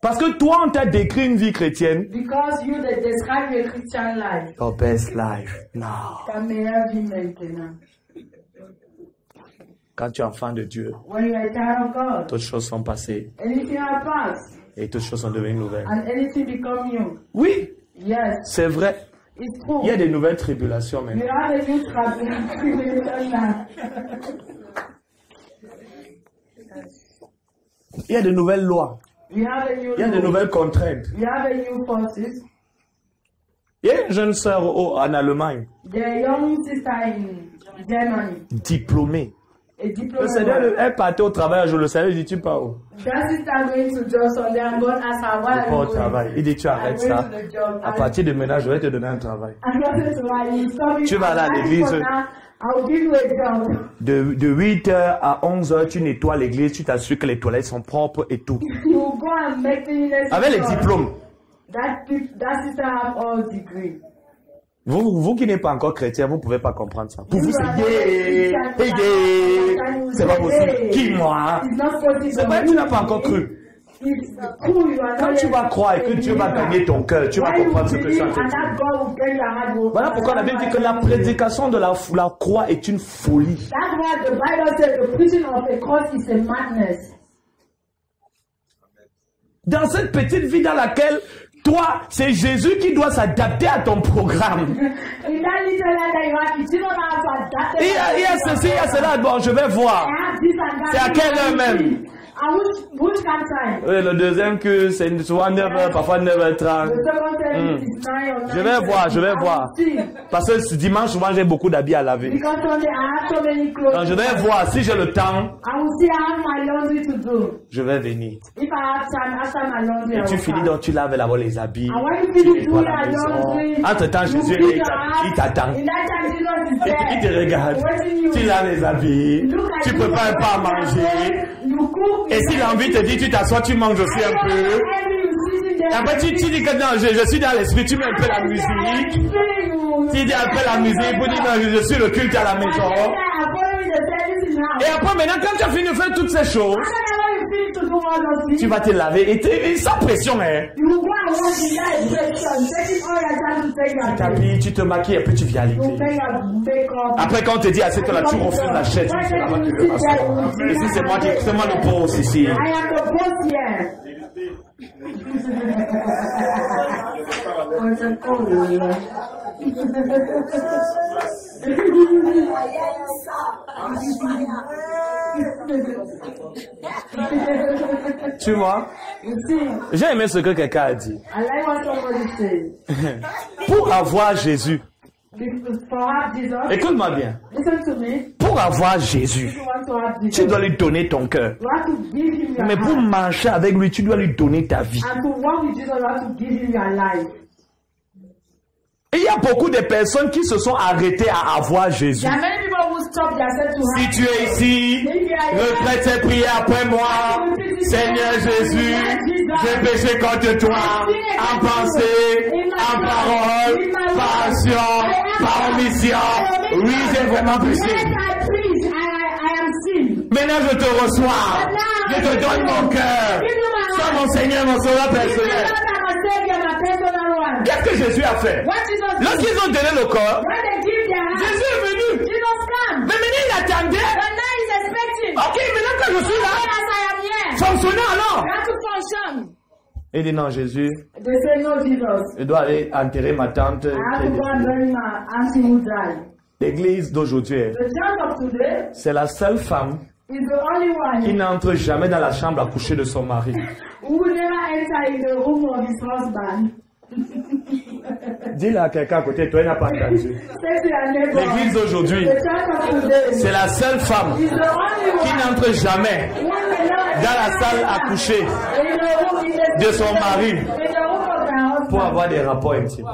Parce que toi, on t'a décrit une vie chrétienne. Your best life now. Quand tu es enfant de Dieu, toutes choses sont passées et toutes choses sont devenues nouvelles. Oui, c'est vrai. Il y a des nouvelles tribulations maintenant. Il y a de nouvelles lois. Il y a de nouvelles contraintes. Il y a une jeune sœur en Allemagne, diplômée. Le Seigneur, elle partait au travail, je le savais, il dit tu pars où? Pas au travail. Il dit tu arrêtes ça. À partir de maintenant, je vais te donner un travail. Tu vas aller à l'église. De 8h à 11h, tu nettoies l'église, tu t'assures que les toilettes sont propres et tout. Avec les diplômes. Vous qui n'êtes pas encore chrétien, vous ne pouvez pas comprendre ça. Pour vous, c'est c'est pas possible. Qui, moi? C'est vrai que tu n'as pas encore cru. Quand tu vas croire et que Dieu va gagner ton cœur, tu vas comprendre ce que je suis en train de dire. Voilà pourquoi la Bible dit que la prédication de la croix est une folie. Dans cette petite vie dans laquelle toi, c'est Jésus qui doit s'adapter à ton programme. Il y a ceci, il y a cela. Bon, je vais voir. C'est à quelle heure même? Oui, le deuxième que c'est souvent 9h, parfois 9h30. Je vais voir. Parce que ce dimanche, souvent, j'ai beaucoup d'habits à laver. Donc, je vais voir. Si j'ai le temps, je vais venir. Et tu finis, donc tu laves d'abord les habits. Tu nettoies la maison. Entre-temps, Jésus, il t'attend. Il te regarde. Tu laves les habits. Tu prépares pas à manger. Et si l'envie te dit, tu t'assois, tu manges aussi un peu. Après, tu dis que non, je suis dans l'esprit, tu mets un peu la musique. Tu dis un peu la musique pour dire non, je suis le culte à la maison. Et après, maintenant, quand tu as fini de faire toutes ces choses, tu vas te laver et sans pression, hein. Tu t'habilles, tu te maquilles et puis tu viens à l'église. Après, quand on te dit à cette heure-là, tu refuses la chaise, tu dis là-bas, tu veux m'asseoir. Ici, c'est moi le boss ici. Tu vois? J'ai aimé ce que quelqu'un a dit. Pour avoir Jésus, écoute-moi bien. Pour avoir Jésus, tu dois lui donner ton cœur. Mais pour marcher avec lui, tu dois lui donner ta vie. Et il y a beaucoup de personnes qui se sont arrêtées à avoir Jésus. Si tu es ici, reprête tes prières après moi. Seigneur Jésus, j'ai péché contre toi, en pensée, en parole, par action, par omission. Oui, j'ai vraiment péché. Maintenant, je te reçois. Je te donne mon cœur. Sois mon Seigneur, mon sauveur personnel. Qu'est-ce que Jésus a fait? Lorsqu'ils ont donné le corps, Jésus est venu. Mais maintenant il attendait. Ok, maintenant que je suis là, fonctionnez alors. Il dit non, Jésus, je dois aller enterrer ma tante. L'église d'aujourd'hui, c'est la seule femme qui n'entre jamais dans la chambre à coucher de son mari. Dis-le à quelqu'un à côté de toi, il n'a pas entendu. L'église d'aujourd'hui, c'est la seule femme qui n'entre jamais dans la salle à coucher de son mari pour avoir des rapports intimes.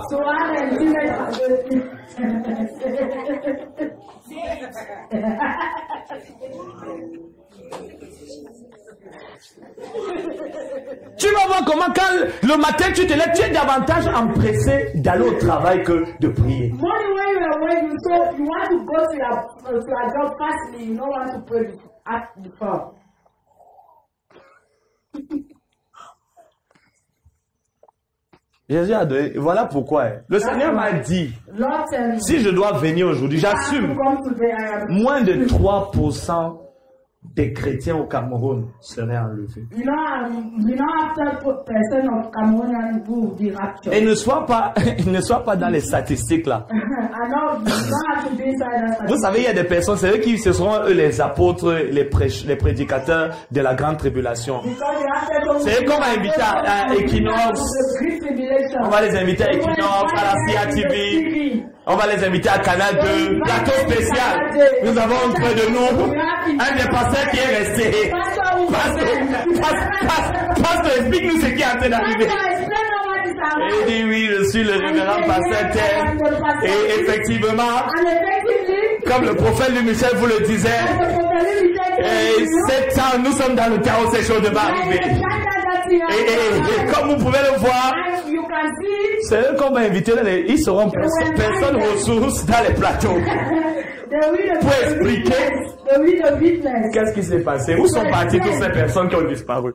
Tu vas voir comment quand le matin tu te lèves, tu es davantage empressé d'aller au travail que de prier. Jésus a donné, voilà pourquoi. Le Seigneur m'a dit, si je dois venir aujourd'hui, j'assume, moins de 3% des chrétiens au Cameroun seraient enlevés. Et ne sois pas dans les statistiques là. Vous savez, il y a des personnes, c'est eux qui ce seront eux les apôtres, les prédicateurs de la grande tribulation. C'est eux qu'on va inviter à Equinox. On va les inviter à Equinox, à la CIA TV. On va les inviter à Canal 2, plateau spécial. Nous avons auprès de nous un des pasteurs qui est resté. Pasteur, explique-nous ce qui est en train d'arriver. Et il dit oui, je suis le révérend pasteur Tel. Et effectivement, comme le prophète Louis Michel vous le disait, 7 ans, nous sommes dans le chaos, ces choses devaient arriver. Et comme vous pouvez le voir, c'est eux qu'on va inviter, ils seront personnes ressources dans les plateaux pour expliquer qu'est-ce qui s'est passé, où sont parties toutes ces personnes qui ont disparu.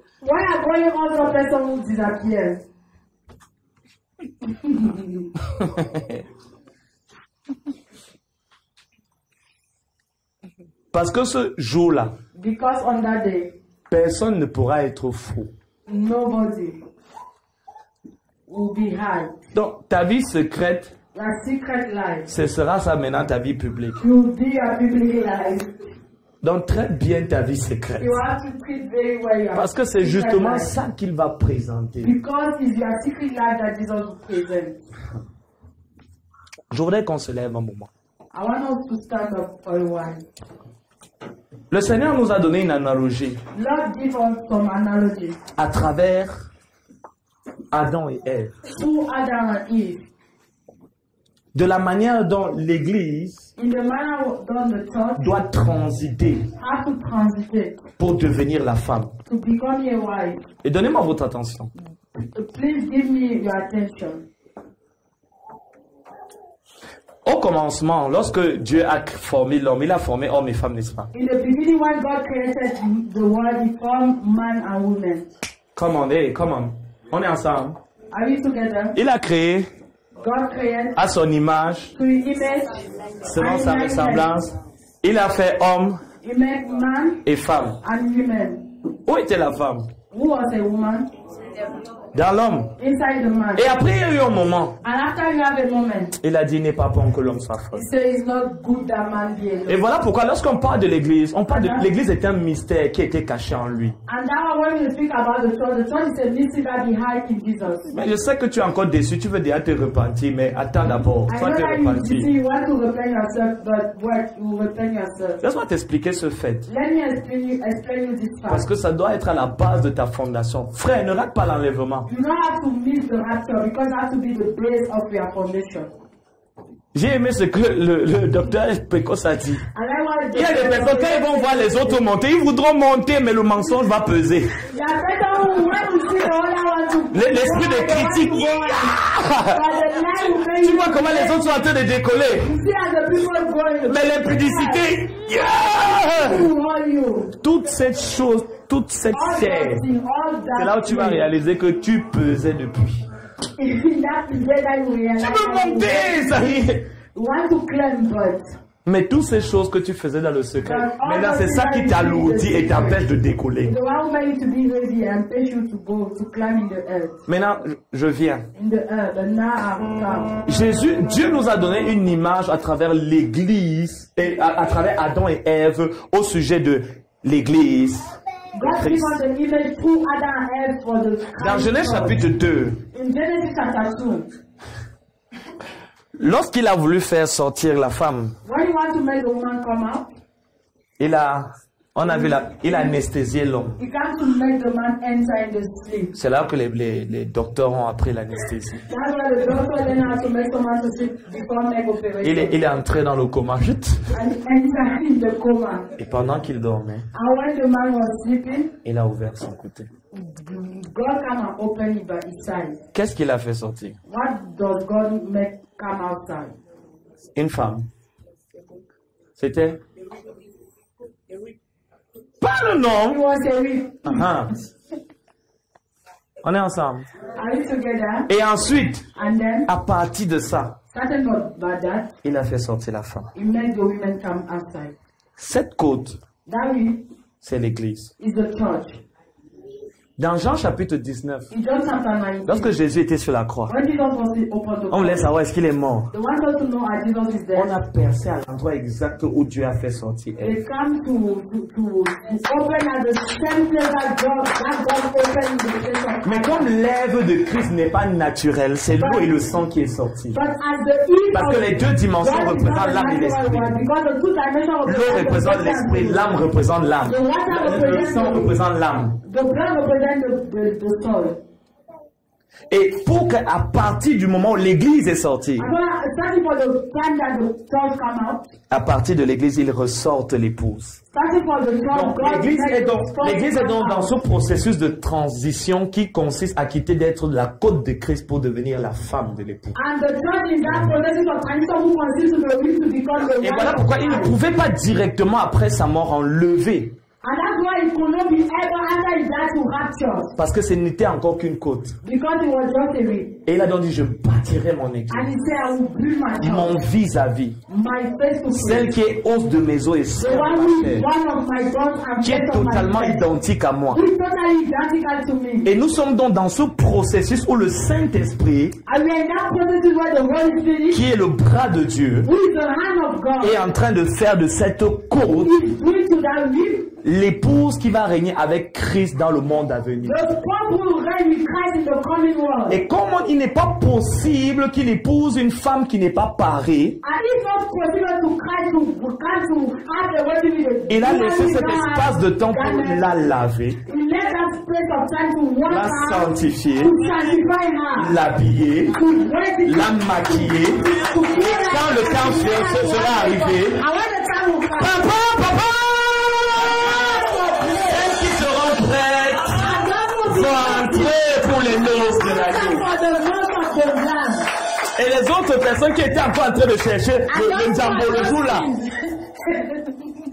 Parce que ce jour-là, personne ne pourra être fou. Nobody will be hide. Donc, ta vie secrète, Your secret life ce sera ça maintenant ta vie publique. will be your public life. Donc, traite bien ta vie secrète. You have to treat very well your Parce que c'est secret justement life. ça qu'il va présenter. Because it's your secret life that Jesus will present. Je voudrais qu'on se lève un moment. I want us to stand up for a while. Le Seigneur nous a donné une analogie Lord give us some analogy. à travers Adam et Ève. Through Adam and Eve. De la manière dont l'Église In the manner done the church doit transiter have to transitate pour devenir la femme. to become a wife. Et donnez-moi votre attention. Please give me your attention. Au commencement, lorsque Dieu a formé l'homme, il a formé homme et femme, n'est-ce pas? In the beginning, when God created the world, He formed man and woman. Come on. On est ensemble. Are we together? Il a créé God created à son image, to His image, selon sa ressemblance. Il a fait homme He made man et femme. and woman. Où était la femme? Who was a woman? Dans l'homme. Inside the man. Et après, il y a eu un moment. And after you have a moment, Il a dit, il n'est pas bon que l'homme soit fort. He said it's not good that man be alone. Et voilà pourquoi, lorsqu'on parle de l'église, on parle de l'église est un mystère qui était caché en lui. And now when we speak about the church is a mystery that behind in Jesus. Mais je sais que tu es encore déçu, tu veux déjà te repentir, mais attends d'abord, I sois know te that you repentir. you want to repent yourself, but what you repent yourself. Laisse-moi t'expliquer ce fait. Let me explain you this Parce fact. que ça doit être à la base de ta fondation. Frère, ne rate pas l'enlèvement. You don't have to miss the rapture because it has to be the base of your foundation. J'ai aimé ce que le docteur Pécos a dit. And I want Il y a des personnes, quand ils vont voir les autres monter, ils voudront monter, mais le mensonge va peser. L'esprit de critique. Tu vois comment les autres sont en train de décoller. Mais l'impudicité. Toute cette chose, toute cette chair, c'est là où tu vas réaliser que tu pesais depuis. Tu veux monter, ça y est. Mais toutes ces choses que tu faisais dans le secret, maintenant c'est ça qui t'alourdit et t'empêche de décoller. Maintenant, je viens. Dieu nous a donné une image à travers l'Église, et à travers Adam et Ève, au sujet de l'Église. Dans Genèse chapitre 2, lorsqu'il a voulu faire sortir la femme, il a anesthésié l'homme. C'est là que les docteurs ont appris l'anesthésie. Il est entré dans le coma. Et pendant qu'il dormait, il a ouvert son côté. Qu'est-ce qu'il a fait sortir? Une femme. C'était pas le nom. On est ensemble. Et ensuite, à partir de ça, il a fait sortir la femme. Cette côte, c'est l'église. Dans Jean chapitre 19, lorsque Jésus était sur la croix, on voulait savoir est-ce qu'il est mort. On a percé à l'endroit exact où Dieu a fait sortir Ève. Mais comme l'Ève de Christ n'est pas naturelle, c'est l'eau et le sang qui est sorti. Parce que les deux dimensions représentent l'âme et l'esprit. L'eau représente l'esprit, l'âme représente l'âme. Le sang représente l'âme. Et pour qu'à partir du moment où l'église est sortie, à partir de l'église, il ressorte l'épouse. Donc l'église est donc dans ce processus de transition qui consiste à quitter d'être la côte de Christ pour devenir la femme de l'époux. Et voilà pourquoi il ne pouvait pas directement après sa mort enlever. Parce que ce n'était encore qu'une côte. Et il a donc dit, je bâtirai mon église. Mon vis-à-vis. Celle qui est os de mes os et sang de ma chair. Qui est totalement identique à moi. Et nous sommes donc dans ce processus où le Saint-Esprit, qui est le bras de Dieu, est en train de faire de cette côte l'épouse qui va régner avec Christ dans le monde à venir. Et comme il n'est pas possible qu'il épouse une femme qui n'est pas parée, il a laissé cet espace de temps pour la laver, la sanctifier, l'habiller, la maquiller. Quand le temps sera arrivé, papa, vont entrer pour les noces. the lamb. Et les autres personnes qui étaient encore en train de chercher le jambo, le jour là.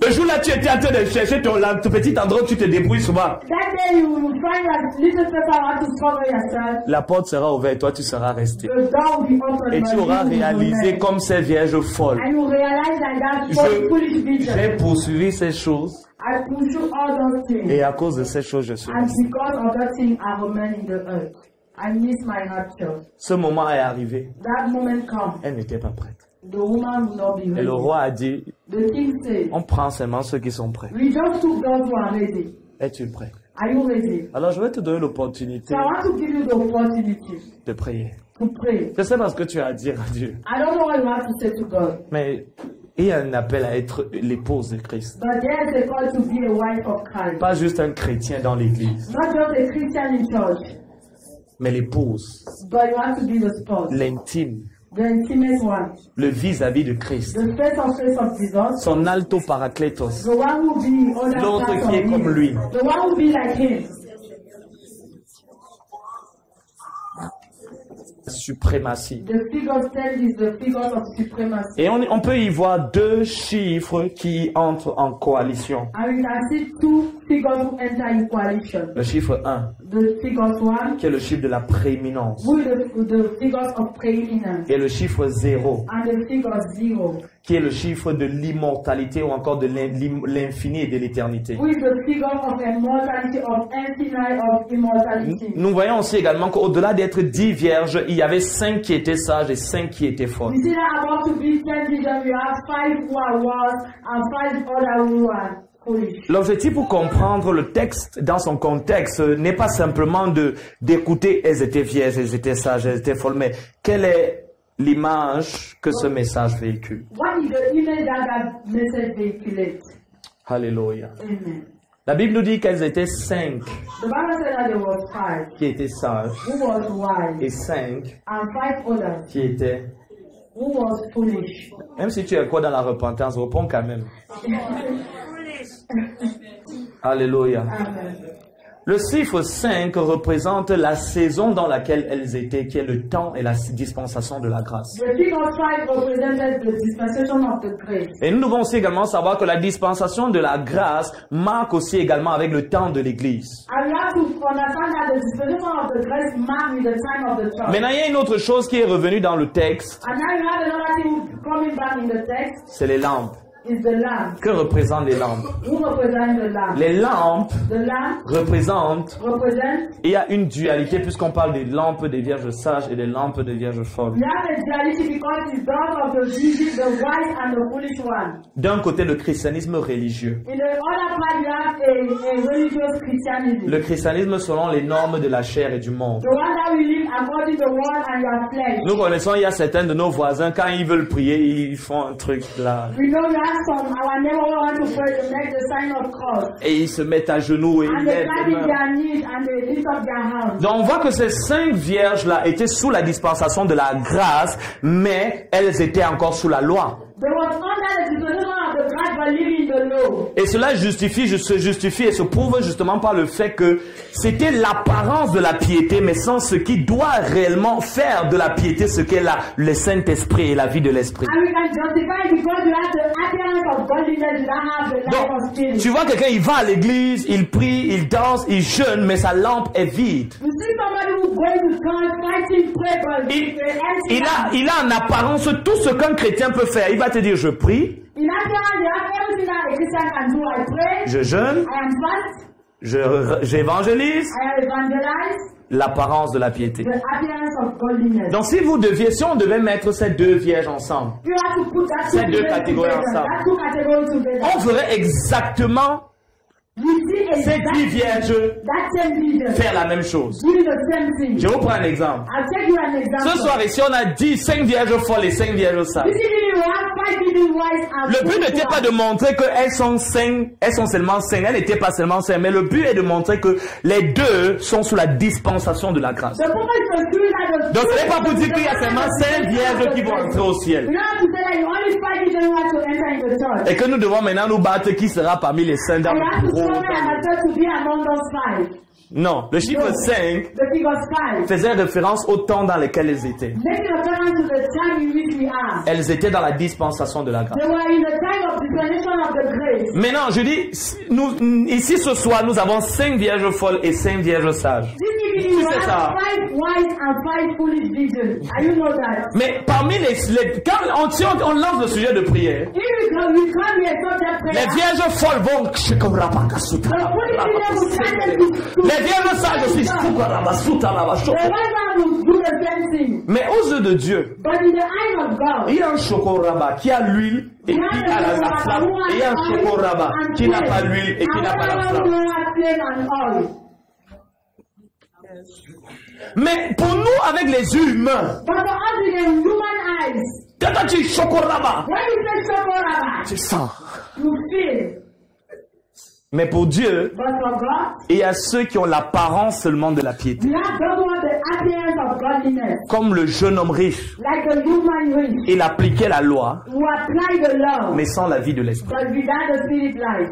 Le jour là, tu étais en train de chercher ton petit endroit où tu te débrouilles souvent. That day you will find that little paper how to cover yourself. La porte sera ouverte, toi tu seras resté. The door will be open. Et tu auras réalisé comme ces vierges folles. And you realize that foolish vision. J'ai poursuivi ces choses. I pursue all those things. Et à cause de ces choses, je suis And resté. because of that thing, I remain in the earth. I miss my rapture. Ce moment est arrivé. That moment come. Elle n'était pas prête. The woman will not be Et ready. le roi a dit, The king said, on prend seulement ceux qui sont prêts. we just took those who are ready. Es-tu prêt? Are you ready? Alors je vais te donner l'opportunité So I want to give you the opportunity de prier. to pray. Je sais pas ce que tu as à dire à Dieu. I don't know what you have to say to God, Mais il y a un appel à être l'épouse de Christ. but there's a call to be a wife of Christ. Pas juste un chrétien dans l'église, Not just a Christian in church, mais l'épouse, but you have to be the spouse, l'intime, the intimate one, le vis-à-vis de Christ, the face of Jesus, son alto paraclétos, the one who will be on the l'autre side qui est of comme him, lui. the one who will be like him. Suprématie. The figure 10 is the figure of supremacy. Et on peut y voir deux chiffres qui entrent en coalition. And we can see two figures who enter in coalition. Le chiffre 1, The figures 1, qui est le chiffre de la prééminence, who is the figures of preeminence, et le chiffre 0, and the figure 0, qui est le chiffre de l'immortalité ou encore de l'infini et de l'éternité. who is the figure of immortality, of infinite, of immortality. Nous voyons aussi également qu'au-delà d'être 10 vierges, il y avait 5 qui étaient sages et 5 qui étaient folles. You see that about to be 10 vision, you have 5 who are wise and 5 other who are foolish. L'objectif pour comprendre le texte dans son contexte n'est pas simplement d'écouter elles étaient vierges, elles étaient sages, elles étaient folles, mais quelle est l'image que ce message véhicule. What is the image that message vehiculates? Alléluia. Amen. La Bible nous dit qu'elles étaient 5 The Bible said that there was 5 qui étaient sages who was wise et 5 and 5 others qui étaient... who was foolish. Même si tu es quoi dans la repentance, réponds quand même. Alléluia. Amen. Le chiffre 5 représente la saison dans laquelle elles étaient, qui est le temps et la dispensation de la grâce. The figure 5 represented the dispensation of the grace. Et nous devons aussi également savoir que la dispensation de la grâce marque aussi également avec le temps de l'Église. And we have to understand that the dispensation of the grace marked with the time of the church. Maintenant, il y a une autre chose qui est revenue dans le texte, And now you have another thing coming back in the text, c'est les lampes. is the lamp. Que représentent les lampes? Who represents the lamp? Les lampes The lamp représentent, represents, il y a une dualité puisqu'on parle des lampes des vierges sages et des lampes des vierges folles. you have a duality because it's those of the vision, the wise and the foolish one. D'un côté, le christianisme religieux. In the other part, you have a religious Christianity. Le christianisme selon les normes de la chair et du monde. The one that we live according to the world and your flesh. Nous connaissons, il y a certains de nos voisins, quand ils veulent prier, ils font un truc là. We know you have some, our neighbor want to pray to make the sign of cross. Et ils se mettent à genoux et And ils they lèvent clap les in mains. their knees and they lift up their hands. Donc on voit que ces 5 vierges-là étaient sous la dispensation de la grâce, mais elles étaient encore sous la loi. They was under the dispensation of the grace but living the law. Et cela se justifie et se prouve justement par le fait que c'était l'apparence de la piété, mais sans ce qui doit réellement faire de la piété ce qu'est le Saint-Esprit et la vie de l'Esprit. And we can justify it because you have the appearance of godliness, you don't have the life of Donc, spirit. tu vois quelqu'un, il va à l'église, il prie, il danse, il jeûne, mais sa lampe est vide. You see somebody who's going to church, fighting, pray, but Il a en apparence tout ce qu'un chrétien peut faire. Il va te dire, je prie, in appearance, you have everything that a Christian can do. I pray, je jeûne, I am fast, j'évangélise, I evangelize, l'apparence de la piété. the appearance of godliness. Donc si on devait mettre ces deux vierges ensemble, You have to put that Ces two deux together, catégories ensemble. that two categories together. on ferait exactement You see ces 10 vierges that same vision, faire la même chose. doing the same thing. Je vous prends un exemple. I'll take you an example. Ce soir ici, on a dit 5 vierges folles et 5 vierges sages. Basically, we have 5 vision wise and Le but n'était pas de montrer qu'elles sont 5, elles sont seulement 5, elles n'étaient pas seulement 5, mais le but est de montrer que les deux sont sous la dispensation de la grâce. The purpose is to show that the Donc ce n'est pas pour dire qu'il y a seulement 5 vierges qui vont entrer au ciel. You don't have to say that you only 5 vision wise to enter in the church. Et que nous devons maintenant nous battre qui sera parmi les 5 dans And you have le to bureau. show that to be among those 5. Non, le chiffre 5 The figure 5. faisait référence au temps dans lequel elles étaient. Making reference to the time in which we are. Elles étaient dans la dispensation de la grâce. They were in the time of dispensation of the grace. Maintenant, je dis, ici ce soir, nous avons 5 vierges folles et 5 vierges sages. This evening you C'est ça. have 5 wise and 5 foolish visions. Are you know that? Mais parmi quand on lance le sujet de prière, If you come here subject prayer, les vierges folles vont the foolish vision will start to les vierges sages aussi. the wise man will do the same thing. Mais aux yeux de Dieu, But in the eye of God, il y a un chocoraba qui a l'huile et qui a la flamme. Et il y a un chocoraba qui n'a pas l'huile et qui n'a pas la flamme. Mais pour nous, avec les yeux humains, But for us with the human eyes, quand tu dis chocoraba, when you say Shokoraba, tu sens. you feel. Mais pour Dieu, But for God, il y a ceux qui ont l'apparence seulement de la piété. we have those who have the appearance of godliness, Comme le jeune homme riche, like the human rich, il appliquait la loi, who apply the law, mais sans la vie de l'esprit. but without the spirit life.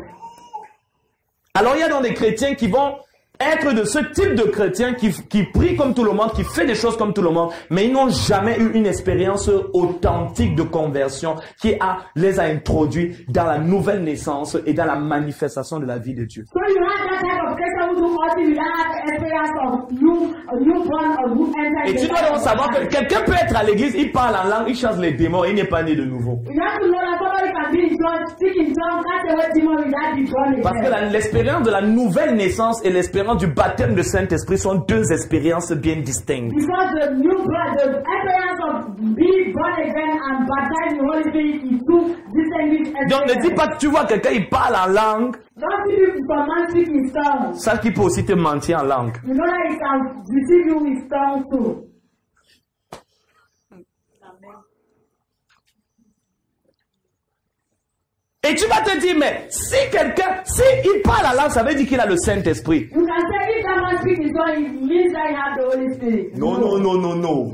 Alors il y a donc des chrétiens qui vont être de ce type de chrétiens qui prient comme tout le monde, qui fait des choses comme tout le monde, mais ils n'ont jamais eu une expérience authentique de conversion qui les a introduits dans la nouvelle naissance et dans la manifestation de la vie de Dieu. So you have that type of Christian who do nothing without experience of newborn or who enter Et tu dois donc savoir que quelqu'un peut être à l'église, il parle en langue, il chasse les démons, il n'est pas né de nouveau. You have to know that somebody can be in church, speak in tongues, cast away demons without be born again. Parce que l'expérience de la nouvelle naissance et l'expérience du baptême de Saint-Esprit sont deux expériences bien distinctes. Because the experience of being born again and baptized in the Holy Spirit is two distinct experiences. Donc ne dis pas que tu vois quelqu'un, il parle en langue, Don't see people from man speak in tongues. ça qui peut aussi te mentir en langue. You know that it can deceive you with tongues too. Et tu vas te dire, mais si il parle en langue, ça veut dire qu'il a le Saint-Esprit. You can say if that man speaks in tongues, it means that he has the Holy Spirit. Non. No.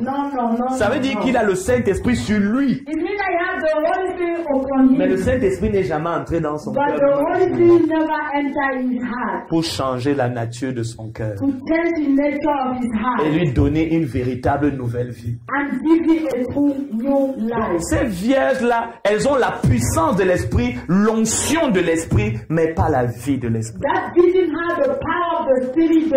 Ça veut dire qu'il a le Saint-Esprit sur lui. It means that he has the Holy Spirit upon him. Mais le Saint-Esprit n'est jamais entré dans son But cœur the Holy Spirit never entered his heart pour changer la nature de son cœur to change the nature of his heart et lui donner une véritable nouvelle vie. and give him a true new life. Ces vierges-là, elles ont la puissance de l'Esprit, l'onction de l'Esprit, mais pas la vie de l'Esprit. That vision has the power of the Spirit,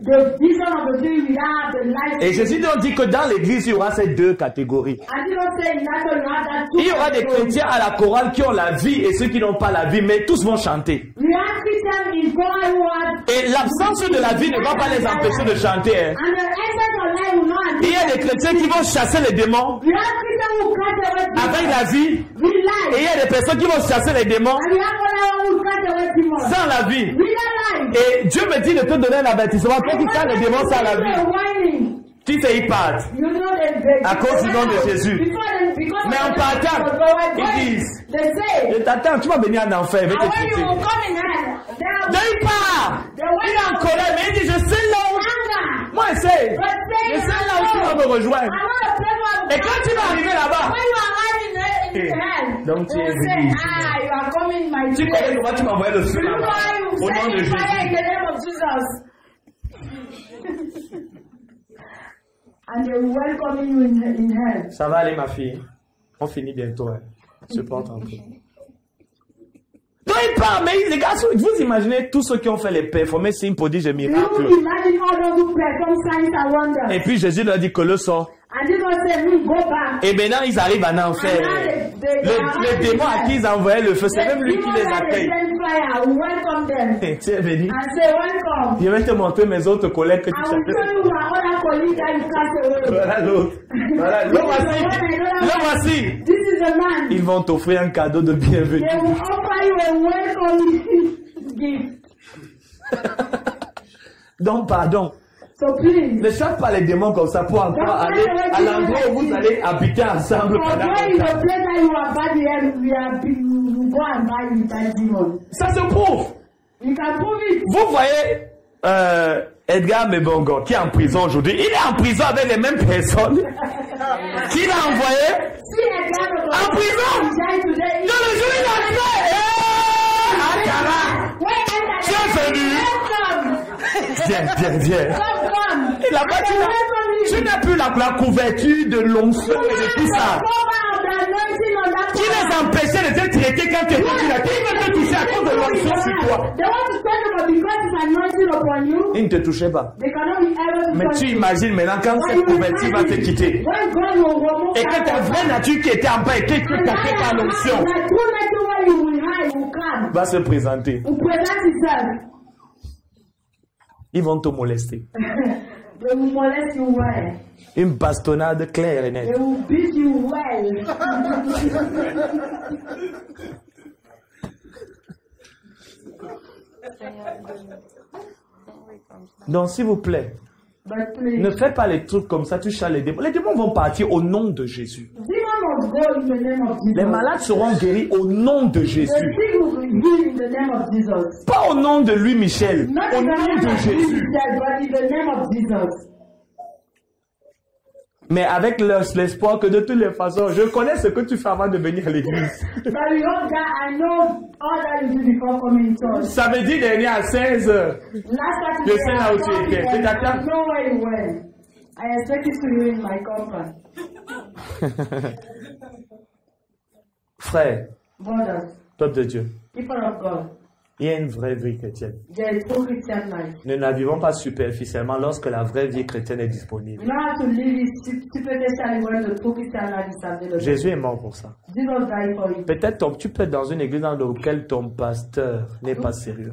the vision of the Spirit without the life. Et Jésus nous dit que dans l'Église, il y aura ces deux catégories. And you don't say natural, you have that two Il y aura des categories. chrétiens à la chorale qui ont la vie et ceux qui n'ont pas la vie, mais tous vont chanter. We have Christians in God who have. Et l'absence de la vie ne va pas les empêcher de chanter. Hein. And the essence of life will not. Il y a des chrétiens qui vont chasser les démons We have Christians who cast away avec demons la vie. with Et life. il y a des personnes qui vont chasser les démons And we have other who cast away demons sans la vie. without life. Et Dieu me dit de te donner un avertissement. Toi qui chasses les démons sans la vie, qui c'est ils partent à cause du nom de Jésus. Mais en partant, ils disent, je t'attends, tu vas venir en enfer, je vais te quitter. Donc il part. Il est en colère, mais il dit, je sais là où. Moi, je sais là où tu vas me rejoindre. Et quand tu vas arriver là-bas, donc tu es venu. Tu connais comment tu m'envoies le feu là-bas. Au nom de Jésus. And they will welcome you in hell. Ça va aller, ma fille. On finit bientôt. Hein. Se porte un peu. Donc il part, mais les gars, vous imaginez tous ceux qui ont fait les performances, signes, prodiges et miracles. You imagine all those who perform signs and wonders. Et puis Jésus leur dit que le sort. And Jesus said, we go back. Et maintenant ils arrivent en enfer. Les démons à qui ils envoyaient le feu, c'est même lui qui les accueille. Welcome them. Tu es venu. And say, welcome. Je vais te montrer mes autres collègues que tu I will show sais. you my other colleagues that you cast away. Voilà l'autre. Voilà, le voici. Le voici. This is the man. Ils vont t'offrir un cadeau de bienvenue. They will offer you a welcome gift. Donc pardon. So please. Ne chasse pas les démons comme ça pour encore aller à l'endroit où vous allez habiter ensemble pendant longtemps. Ça se prouve. Vous voyez Edgar Mebongo qui est en prison aujourd'hui. Il est en prison avec les mêmes personnes qu'il a envoyé en prison. Dans le jour il a fait. Tu es venu. Viens. Et là-bas, tu n'as plus la couverture de l'onction et de tout ça. Qui les empêchait de te traiter quand tu es venu là? Qui veut te toucher à cause de l'onction sur toi? Ils ne te touchaient pas. Mais tu imagines maintenant quand cette couverture va te quitter. Et que ta vraie nature qui était en bas et qui était cachée par l'onction va se présenter. Ils vont te molester. Une bastonnade claire et nette. Donc, s'il vous plaît, ne fais pas les trucs comme ça, tu chasses les démons. Les démons vont partir au nom de Jésus. Les malades seront guéris au nom de Jésus. Pas au nom de lui, Michel. Au nom de Jésus. Mais avec l'espoir que de toutes les façons, je connais ce que tu fais avant de venir à l'église. Ça veut dire dernier à 16 heures. Je sais là où tu étais. Tu t'attends? Frère, peuple de Dieu, il y a une vraie vie chrétienne. Nous ne la vivons pas superficiellement lorsque la vraie vie chrétienne est disponible. Jésus est mort pour ça. Peut-être tu peux être dans une église dans laquelle ton pasteur n'est pas sérieux.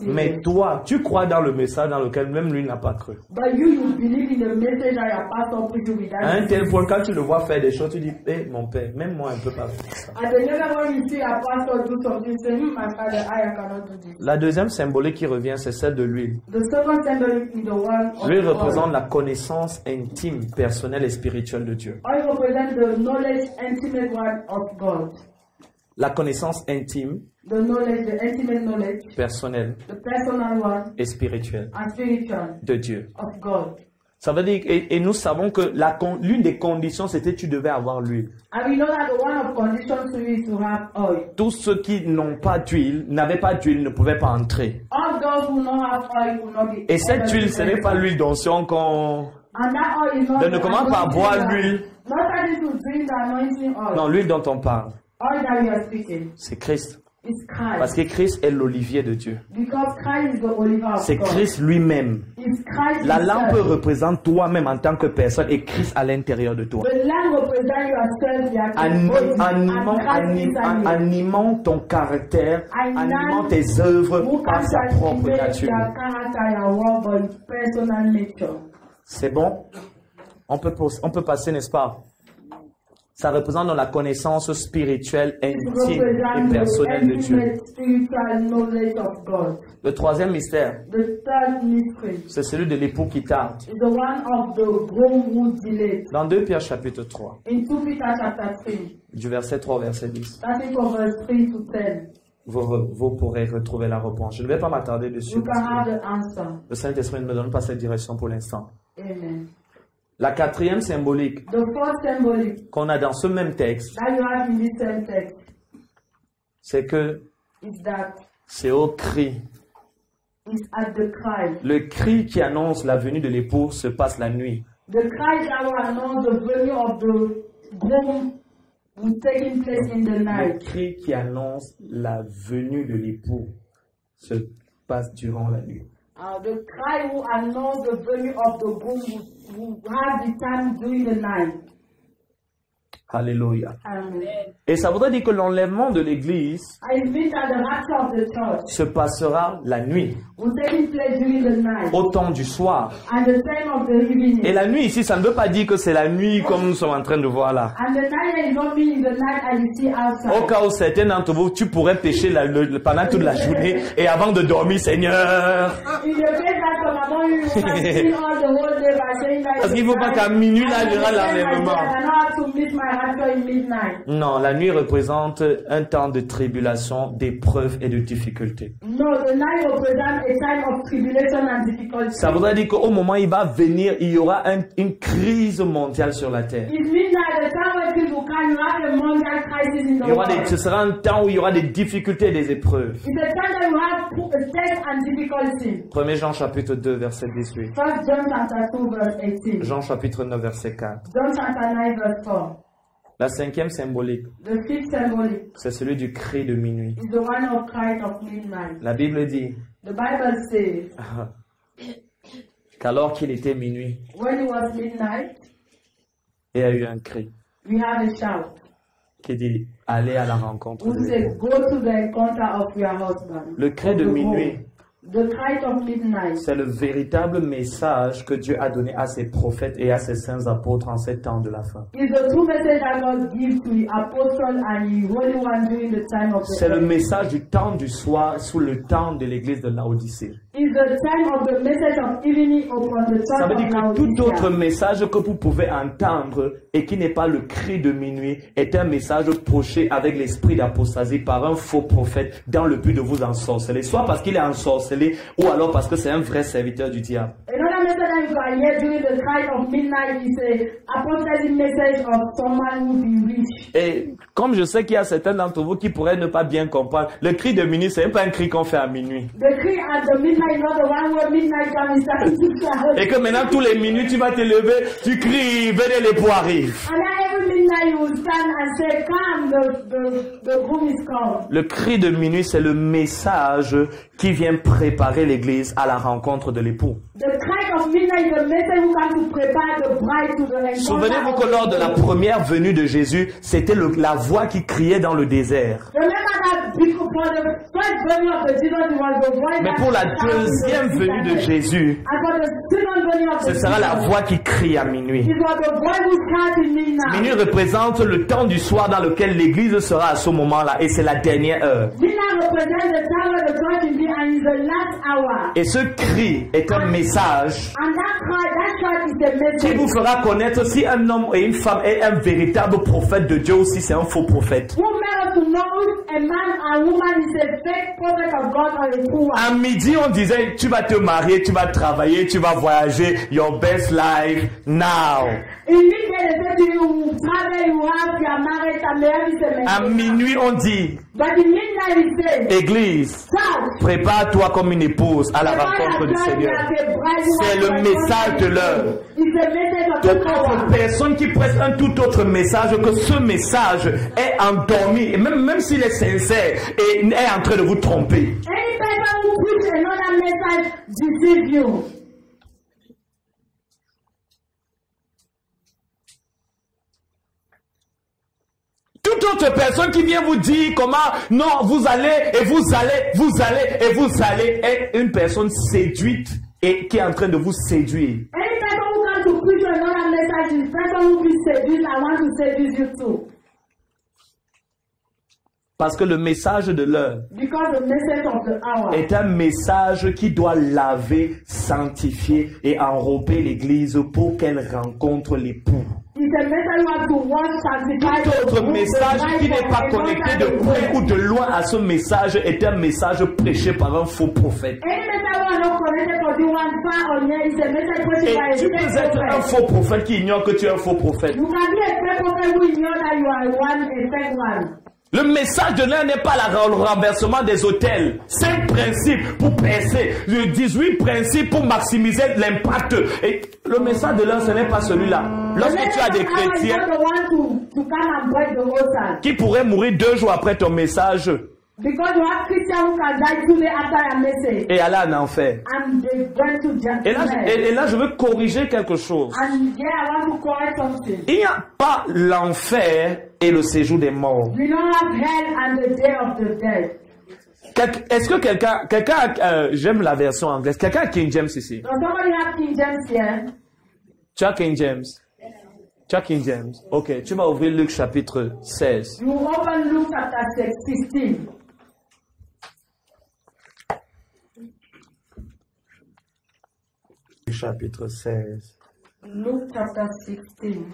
Mais toi, tu crois dans le message dans lequel même lui n'a pas cru. À un tel point, quand tu le vois faire des choses, tu dis, hé mon père, même moi je ne peux pas faire ça. La deuxième symbolique qui revient, c'est celle de l'huile. L'huile représente la connaissance intime, personnelle et spirituelle de Dieu. La connaissance intime, personnelle et spirituelle de Dieu. Ça veut dire, et nous savons que l'une des conditions, c'était que tu devais avoir l'huile. Tous ceux qui n'ont pas d'huile, n'avaient pas d'huile, ne pouvaient pas entrer. Et cette huile, ce n'est pas l'huile d'onction qu'on... Donc ne commence pas à boire l'huile. Non, l'huile dont on parle, c'est Christ. Parce que Christ est l'olivier de Dieu. C'est Christ lui-même. La lampe représente toi-même en tant que personne et Christ à l'intérieur de toi. Animant ton caractère, animant tes œuvres par sa propre nature. C'est bon? On peut passer, n'est-ce pas? Ça représente la connaissance spirituelle, intime et personnelle de Dieu. Le troisième mystère, c'est celui de l'époux qui tarde. Dans 2 Pierre chapitre 3, du verset 3 au verset 10, vous pourrez retrouver la réponse. Je ne vais pas m'attarder dessus. Le Saint-Esprit ne me donne pas cette direction pour l'instant. Amen. La quatrième symbolique qu'on a dans ce même texte, c'est que c'est au cri. Le cri qui annonce la venue de l'époux se passe la nuit. Le cri qui annonce la venue de l'époux se passe durant la nuit. The cry who announce the venue of the groom who have the time during the night. Alléluia. Amen. Et ça voudrait dire que l'enlèvement de l'église se passera la nuit, au temps du soir. Et la nuit ici, ça ne veut pas dire que c'est la nuit comme nous sommes en train de voir là. Au cas où certains d'entre vous, tu pourrais pécher pendant toute la journée et avant de dormir, Seigneur. Parce qu'il ne faut pas qu'à minuit, là, il y aura l'enlèvement. Non, la nuit représente un temps de tribulation, d'épreuves et de difficultés. Ça voudrait dire qu'au moment où il va venir, il y aura une crise mondiale sur la terre. crises in the Il y aura world. ce sera un temps où il y aura des difficultés et des épreuves. It's a time that we have tests and difficulty. 1 Jean chapitre 2 verset 18. First John chapter 2 verse 18. Jean chapitre 9 verset 4. John chapter 9 verse 4. La cinquième symbolique, The fifth symbolic c'est celui du cri de minuit. is the one of cry of midnight. La Bible dit The Bible says, qu'alors qu'il était minuit, when it was midnight, il y a eu un cri we had a shout. qui dit allez à la rencontre Who de said, l'époux. go to the encounter of your husband. Le cri de Of the minuit, home. The cry of midnight c'est le véritable message que Dieu a donné à ses prophètes et à ses saints apôtres en ces temps de la fin. is the true message that God gives to the apostle and the holy one during the time of the C'est le end. message du temps du soir sous le temps de l'église de Laodicée. Is the time of the message of evening upon the Ça church veut dire of que tout autre Laodicea. message que vous pouvez entendre et qui n'est pas le cri de minuit est un message prêché avec l'esprit d'apostasie par un faux prophète dans le but de vous ensorceler, soit parce qu'il est ensorcelé ou alors parce que c'est un vrai serviteur du diable. Another message that you can hear during the cry of midnight is a apostasy message of someone who be rich. Et comme je sais qu'il y a certains d'entre vous qui pourraient ne pas bien comprendre, le cri de minuit, c'est même pas un cri qu'on fait à minuit. The cry at the midnight is not the one where midnight comes starting to shout. Et que maintenant, tous les minutes, tu vas te lever, tu cries, venez, l'époux arrive. And then every midnight you will stand and say, come, the groom is come. Le cri de minuit, c'est le message qui vient préparer l'église à la rencontre de l'époux. The cry of midnight is the message who comes to prepare the bride to the encounter. Souvenez-vous que lors de la première venue de Jésus, c'était la voix qui criait dans le désert. Remember that because for the first venue of the Jesus, it was the voice Mais that pour la shouted in the deuxième venue de wilderness. Jésus, And for the second venue of ce the sera la Jesus, voix qui crie à minuit. it was the voice who shouted in midnight. Minuit représente le temps du soir dans lequel l'église sera à ce moment-là et c'est la dernière heure. Midnight represents the time where the church is being and is the last hour. Et ce cri est un message And that cry, that shout is a qui message. vous fera connaître si un homme et une femme est un véritable prophète de Dieu ou si c'est un faux prophète. Who made us to know if a man and woman is a fake prophet of God or a true one? À midi, on disait, tu vas te marier, tu vas travailler, tu vas voyager, your best life now. In midday, they say to you, you travel, you have, you are married, and marriage is a À message. minuit, on dit, But in midnight, we say, Église, church, prépare-toi comme une épouse à la rencontre du Seigneur. C'est le message de l'heure. It's a message of Toute the autre hour. personne qui presse un tout autre message que ce message est endormi, et même s'il est sincère, et est en train de vous tromper. Any person who preach another message deceives you. Toute autre personne qui vient vous dire comment, non, vous allez, et vous allez, vous allez, et vous allez, est une personne séduite et qui est en train de vous séduire. Any person who comes to preach another message is person who be seduced and want to seduce you too. Parce que le message de l'heure Because the message of the hour est un message qui doit laver, sanctifier et enrober l'église pour qu'elle rencontre l'époux. is a message you have to wash, sanctify. Tout the autre book, the message qui Bible, n'est pas and connecté all de that près is ou de loin à ce message est un message prêché par un faux prophète. Any message you are not connected to the one far or near is a message preached Et by a tu peux fake être un prophet. faux prophète qui ignore que tu es un faux prophète. You can be a fake prophet who ignore that you are one, a fake one. Le message de l'un n'est pas le renversement des hôtels. 5 principes pour percer. 18 principes pour maximiser l'impact. Et le message de l'un, ce n'est pas celui-là. Lorsque tu as des chrétiens the one to come and break the altar. qui pourraient mourir 2 jours après ton message Because you have Christians who can die 2 days after a message. et aller en enfer. And they went to Et là, judgment. et là, je veux corriger quelque chose. And yeah, I want to correct something. Il n'y a pas l'enfer et le séjour des morts. We don't have hell and the day of the dead. Est-ce que quelqu'un, j'aime la version anglaise, quelqu'un a King James ici? Does somebody have King James here? Tu as King James? Tu as King James? Ok, tu vas ouvrir Luc chapitre 16. You open Luke chapter 16. Chapitre 16. Luke chapter 16.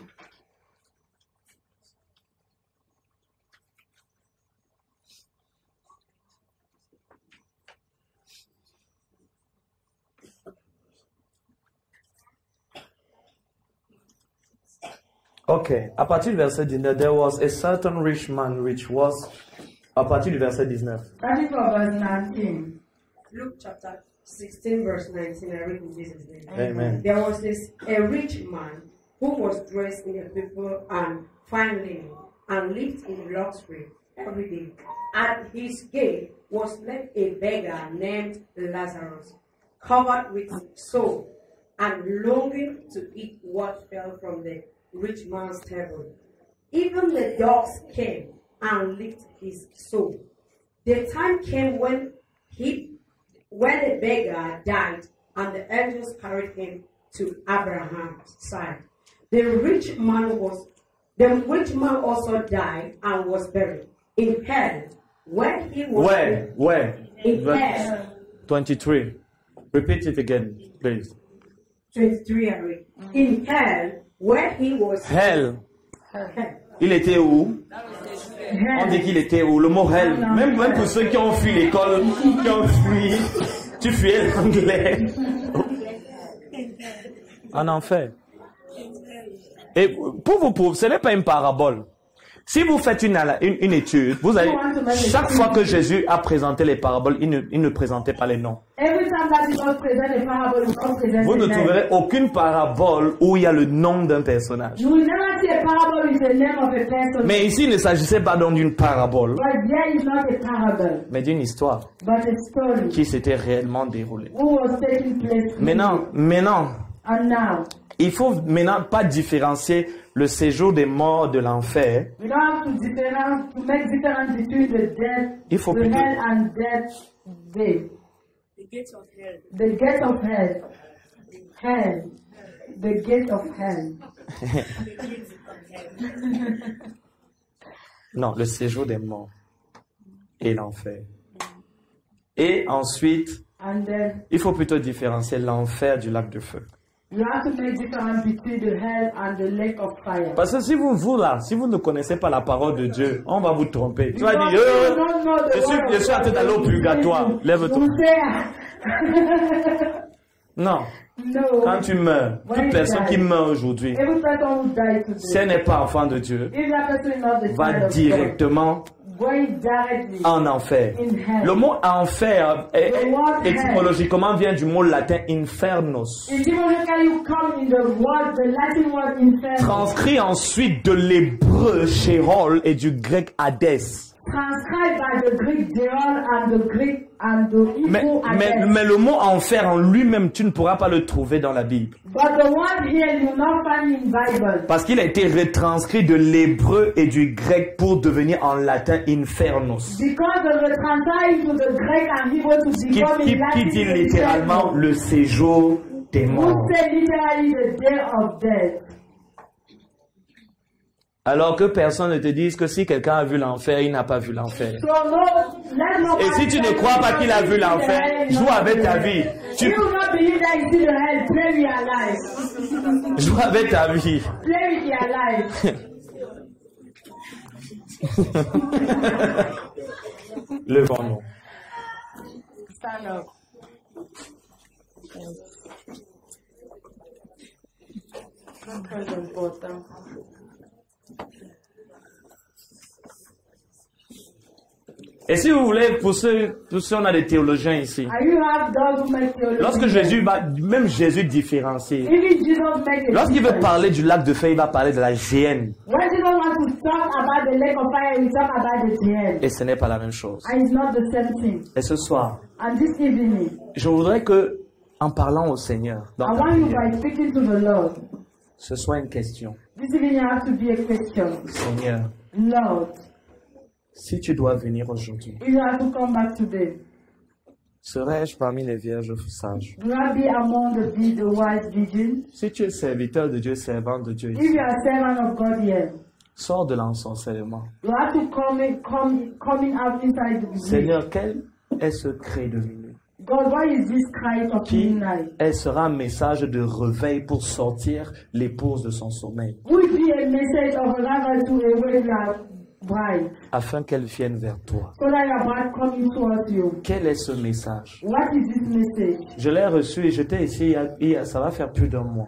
Ok, à partir du verset 19, there was a certain rich man which was, à partir du verset 19. Starting from verse 19. Luke chapter 16, verse 19. I read in Jesus' name. Amen. There was a rich man who was dressed in a purple and fine linen and lived in luxury every day. At his gate was left a beggar named Lazarus, covered with sores and longing to eat what fell from the rich man's table. Even the dogs came and licked his soul. The time came when the beggar died, and the angels carried him to Abraham's side. The rich man also died and was buried in hell. When he was Where? in hell. 23. Repeat it again, please. 23, I read. In hell, where he was. Hell. Hell. Il était où? On dit qu'il était où? Le mot hell. Même pour ceux qui ont fui l'école, qui ont fui, tu fuyais l'anglais. En enfer. Et pour vous prouver, ce n'est pas une parabole. Si vous faites une étude, vous allez, chaque fois que Jésus a présenté les paraboles, il ne présentait pas les noms. Vous ne trouverez aucune parabole où il y a le nom d'un personnage. Mais ici, il ne s'agissait pas donc d'une parabole, mais d'une histoire qui s'était réellement déroulée. Maintenant, il faut maintenant pas différencier le séjour des morts de l'enfer. Il faut plutôt... The gates of hell. The gates of hell. Hell. The gates of hell. Non, le séjour des morts et l'enfer. Et ensuite, il faut plutôt différencier l'enfer du lac de feu. You have to make difference between the hell and the lake of fire. Parce que si vous ne connaissez pas la parole de Dieu, on va vous tromper. Tu vas dire, je suis en train d'aller au purgatoire. Lève-toi. Non. Quand tu meurs, toute personne qui meurt aujourd'hui, si elle n'est pas enfant de Dieu, va directement en enfer. Le mot enfer, étymologiquement, vient du mot latin infernos. Transcrit ensuite de l'hébreu Sheol et du grec Hadès. Mais le mot enfer en lui-même, tu ne pourras pas le trouver dans la Bible. Parce qu'il a été retranscrit de l'hébreu et du grec pour devenir en latin infernos. Qui dit littéralement le séjour des morts. Alors que personne ne te dise que si quelqu'un a vu l'enfer, il n'a pas vu l'enfer. Et si tu ne crois pas qu'il a vu l'enfer, joue avec ta vie. Joue avec ta vie. Levons-nous. Stand up. Très important. Et si vous voulez, pour ceux on a des théologiens ici, lorsque Jésus va, même Jésus différencie. Lorsqu'il veut parler du lac de feu, il va parler de la géhenne. Et ce n'est pas la même chose. Et ce soir, je voudrais que, en parlant au Seigneur, dans ta prière, ce soit une question. Seigneur, si tu dois venir aujourd'hui, serais-je parmi les vierges sages? Si tu es serviteur de Dieu, servant de Dieu, sors de l'ensorcellement. Seigneur, quel est ce cri de minuit? Qui sera un message de réveil pour sortir l'épouse de son sommeil, afin qu'elle vienne vers toi. Quel est ce message? Je l'ai reçu et j'étais ici, ça va faire plus d'un mois.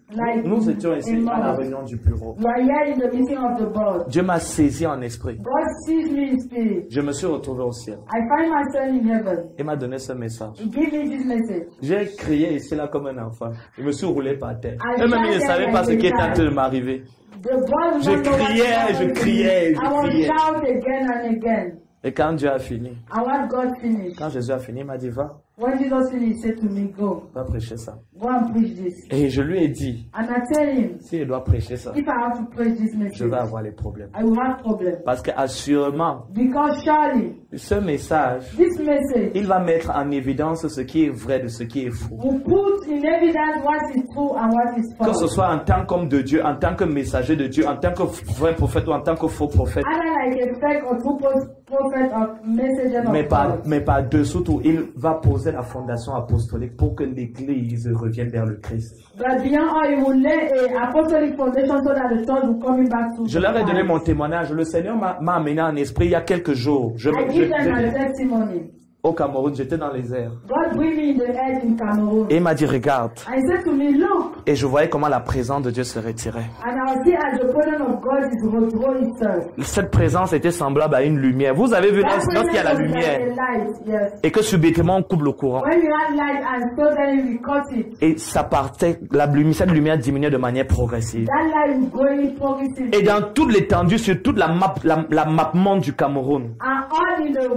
Like Nous étions ici a à la mosque. réunion du bureau. You are here in the meeting of the board. Dieu m'a saisi en esprit. God sees me in spirit. Je me suis retrouvé au ciel. I find myself in heaven. Il m'a donné ce message. He gave me this message. J'ai crié ici là comme un enfant. Je me suis roulé par terre. I Eux-mêmes, ils ne cried savaient pas ce like qui a était en train child. de m'arriver. The boy Je will not know what criais, happened je to me. criais, je I will criais. shout again and again. Et quand Dieu a fini, And when God finished, quand Jésus a fini, il m'a dit, va when Jesus finished, he said to me, go prêcher ça. and preach this. Et je lui ai dit, And I tell him, si je dois prêcher ça, if I have to preach this je message, vais avoir les problèmes. I will have problems. Parce que assurément, Because surely, ce message, this message il va mettre en évidence ce qui est vrai de ce qui est faux. will put in evidence what is true and what is Que ce false. soit en tant qu'homme de Dieu, en tant que messager de Dieu, en tant que vrai prophète ou en tant que faux prophète. Either like a fake or true prophet or messenger Mais of God. par dessous tout, il va poser la fondation apostolique pour que l'Église revienne vers le Christ. But beyond all, he will lay a apostolic foundation so that the church will come back to Je leur ai donné Christ. mon témoignage. Le Seigneur m'a amené en esprit il y a quelques jours. I give them my J'étais testimony. au Cameroun, j'étais dans les airs. God bring me in the earth in Cameroon. Et il m'a dit, regarde. And he said to me, look, Et je voyais comment la présence de Dieu se retirait. and I will see as the presence of God is withdraw itself. Cette présence était semblable à une lumière. Vous avez vu That lorsqu'il y a la presence is like lumière a light, yes. et que subitement on coupe le courant. When you have light and suddenly we cut it, Et ça partait, cette lumière diminuait de manière progressive. that light is going progressively. Et dans toute l'étendue, sur toute la map monde du Cameroun, And all in the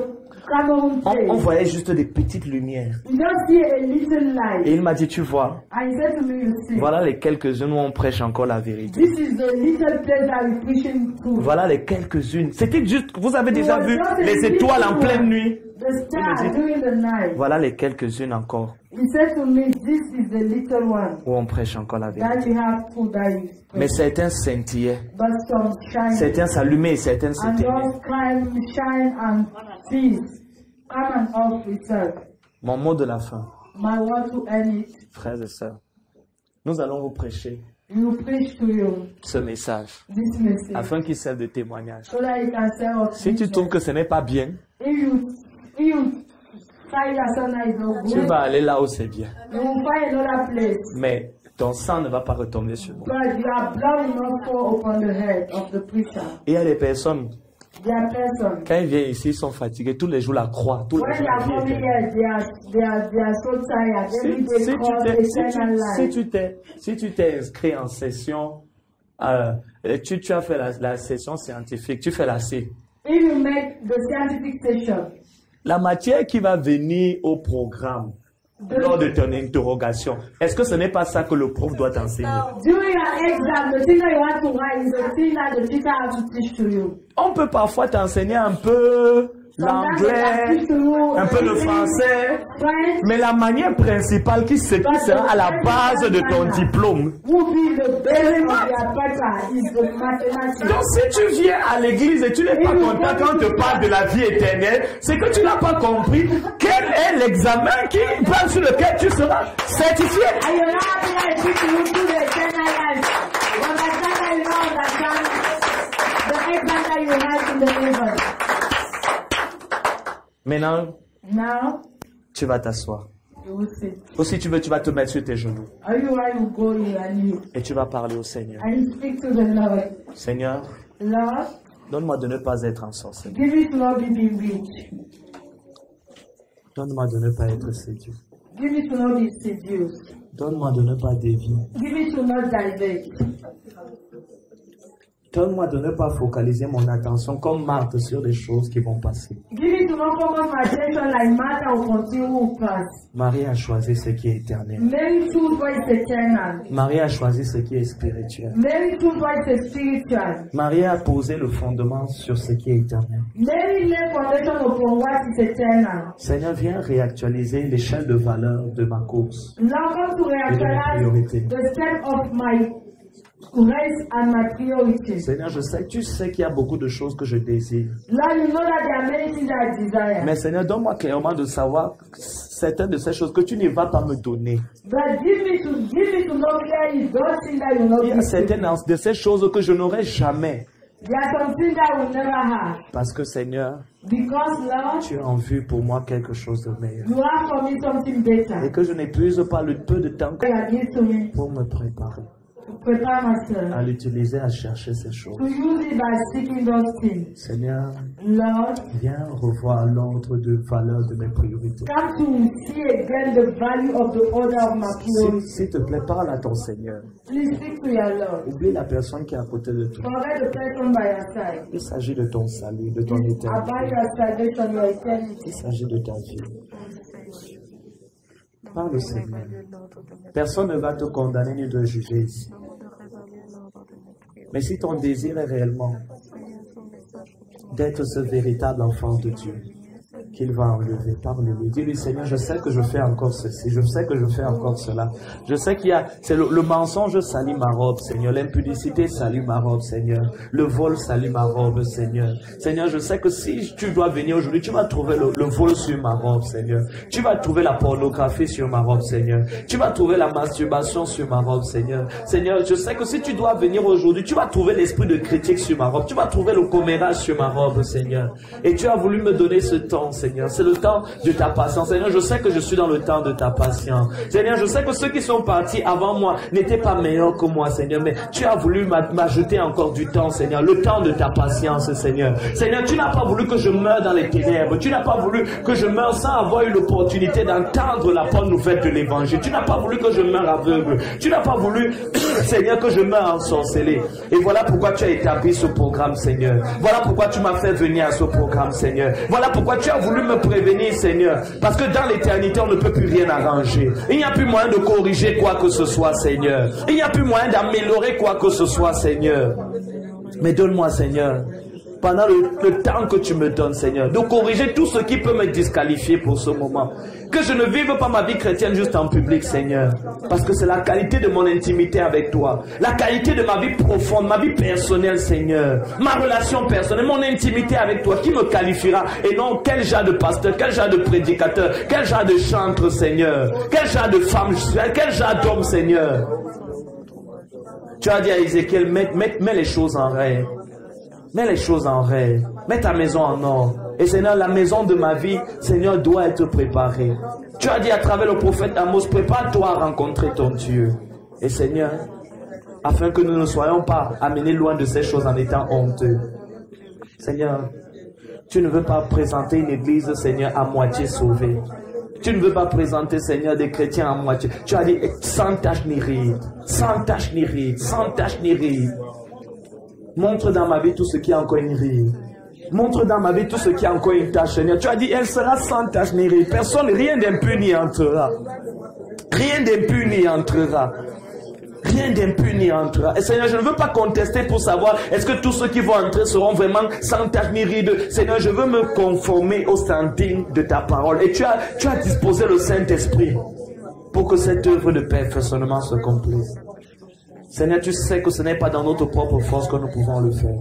Cameroon on place, voyait juste des petites lumières. you just see a little light. Et il m'a dit, tu vois, And he said to me, you see, voilà les quelques-unes où on prêche encore la vérité. this is the little place that we're preaching to. Voilà les quelques-unes. C'était juste, vous avez déjà vu les étoiles en pleine nuit. The star during the night. Voilà les quelques-unes encore He said to me, this is the little one où on prêche encore la that vérité. you have to that you Mais preach. certains scintillaient, But some shine. certains s'allumaient et certains And s'éteignaient. those kind shine and cease. Come and off itself. Mon mot de la fin, My word to end it. frères et sœurs, nous allons vous prêcher You preach to you ce message this message. afin qu'il serve de témoignage. So that you can say of Si tu trouves que ce n'est pas bien, if you find that something is not tu good, vas aller là où c'est bien. you will find another place. Mais ton sang ne va pas retomber sur moi. But your blood will not fall upon the head of the preacher. Et il y a des personnes, Their person. quand ils viennent ici, ils sont fatigués. Tous les jours, la croix. Tous les When jours, they la are vie coming éternelle. here, they are so tired. Every day cause eternal life. Si tu t'es inscrit en session, tu as fait la session scientifique, tu fais la C. If you make the scientific session, La matière qui va venir au programme lors de ton interrogation, est-ce que ce n'est pas ça que le prof doit t'enseigner? during your exam, the thing that you have to write is the thing that the teacher has to teach to you. On peut parfois t'enseigner un peu l'anglais, un peu le français, French mais la manière principale qui sera à la base de ton diplôme. will be the basis of your paper is the mathematics. Donc si tu viens à l'église et tu n'es pas content quand on te parle de la vie éternelle, c'est que tu n'as pas compris quel est l'examen sur lequel tu seras certifié. And you're not happy that it teaches you to the eternal life. You understand that you don't understand the exam that you have in the heaven. Maintenant, Now, tu vas t'asseoir. you will sit. Ou si tu veux, tu vas te mettre sur tes genoux Are you where you go here and you? et tu vas parler au Seigneur. And you speak to the Lord. Seigneur, Lord, donne-moi de ne pas être ensorcelé. give me to not be bewitched. Donne-moi de ne pas être séduit. Give me to not be seduced. Donne-moi de ne pas dévier. Give me to not divert. Donne-moi de ne pas focaliser mon attention comme Marthe sur des choses qui vont passer. Give me to not focus my attention like matter will continue to pass. Marie a choisi ce qui est éternel. Mary choose what is eternal. Marie a choisi ce qui est spirituel. Mary choose what is spiritual. Marie a posé le fondement sur ce qui est éternel. Mary lay foundation upon what is eternal. Seigneur, viens réactualiser l'échelle de valeur de ma course. Now come to realize the step of my race and my priorities. Seigneur, je sais, tu sais qu'il y a beaucoup de choses que je désire. Now you know that there are many things that I desire. Mais Seigneur, donne-moi clairement de savoir certaines de ces choses que tu ne vas pas me donner. But give me to know clearly those things that you know. Il y a certaines de ces choses que je n'aurai jamais. There are some things that I will never have. Parce que Seigneur, Because Lord, tu as en vue pour moi quelque chose de meilleur. you have for me something better. Et que je n'épuise pas le peu de temps You have given to me pour me préparer. prepare myself à l'utiliser, à chercher ces choses. to use it by seeking those things. Seigneur, Lord, viens revoir l'ordre de valeur de mes priorités. come to see again the value of the order of my priorities. S'il te plaît, parle à ton Seigneur. Please speak to your Lord. Oublie la personne qui est à côté de toi. Forget the person by your side. Il s'agit de ton salut, de ton About éternité. your salvation, your eternity. Il s'agit de ta vie. Parle au Seigneur. Personne ne va te condamner ni te juger ici. Mais si ton désir est réellement d'être ce véritable enfant de Dieu, qu'il va enlever, parle-lui. Dis-lui, Seigneur, je sais que je fais encore ceci, je sais que je fais encore cela. Je sais qu'il y a, c'est le mensonge salit ma robe, Seigneur. L'impudicité salit ma robe, Seigneur. Le vol salit ma robe, Seigneur. Seigneur, je sais que si tu dois venir aujourd'hui, tu vas trouver le vol sur ma robe, Seigneur. Tu vas trouver la pornographie sur ma robe, Seigneur. Tu vas trouver la masturbation sur ma robe, Seigneur. Seigneur, je sais que si tu dois venir aujourd'hui, tu vas trouver l'esprit de critique sur ma robe. Tu vas trouver le commérage sur ma robe, Seigneur. Et tu as voulu me donner ce temps, Seigneur. C'est le temps de ta patience. Seigneur, je sais que je suis dans le temps de ta patience. Seigneur, je sais que ceux qui sont partis avant moi n'étaient pas meilleurs que moi, Seigneur. Mais tu as voulu m'ajouter encore du temps, Seigneur. Le temps de ta patience, Seigneur. Seigneur, tu n'as pas voulu que je meure dans les ténèbres. Tu n'as pas voulu que je meure sans avoir eu l'opportunité d'entendre la bonne nouvelle de l'évangile. Tu n'as pas voulu que je meure aveugle. Tu n'as pas voulu, Seigneur, que je meure ensorcelé. Et voilà pourquoi tu as établi ce programme, Seigneur. Voilà pourquoi tu m'as fait venir à ce programme, Seigneur. Voilà pourquoi tu as voulu me prévenir, Seigneur. Parce que dans l'éternité, on ne peut plus rien arranger. Il n'y a plus moyen de corriger quoi que ce soit, Seigneur. Il n'y a plus moyen d'améliorer quoi que ce soit, Seigneur. Mais donne-moi, Seigneur, pendant le temps que tu me donnes, Seigneur, de corriger tout ce qui peut me disqualifier pour ce moment. Que je ne vive pas ma vie chrétienne juste en public, Seigneur. Parce que c'est la qualité de mon intimité avec toi. La qualité de ma vie profonde, ma vie personnelle, Seigneur. Ma relation personnelle, mon intimité avec toi qui me qualifiera. Et non quel genre de pasteur, quel genre de prédicateur, quel genre de chantre, Seigneur. Quel genre de femme, quel genre d'homme, Seigneur. Tu as dit à Ézéchiel, mets les choses en règle. Mets les choses en règle. Mets ta maison en ordre. Et Seigneur, la maison de ma vie, Seigneur, doit être préparée. Tu as dit à travers le prophète Amos, prépare-toi à rencontrer ton Dieu. Et Seigneur, afin que nous ne soyons pas amenés loin de ces choses en étant honteux. Seigneur, tu ne veux pas présenter une église, Seigneur, à moitié sauvée. Tu ne veux pas présenter, Seigneur, des chrétiens à moitié. Tu as dit, sans tache ni ride, sans tache ni ride, sans tache ni ride. Montre dans ma vie tout ce qui a encore une ride. Montre dans ma vie tout ce qui a encore une tâche, Seigneur. Tu as dit, elle sera sans tache ni ride. Personne, rien d'impur n'y entrera. Rien d'impur n'y entrera. Rien d'impur n'y entrera. Et Seigneur, je ne veux pas contester pour savoir est-ce que tous ceux qui vont entrer seront vraiment sans tache ni ride. Seigneur, je veux me conformer au standing de ta parole. Et tu as disposé le Saint-Esprit pour que cette œuvre de perfectionnement se complète. Seigneur, tu sais que ce n'est pas dans notre propre force que nous pouvons le faire,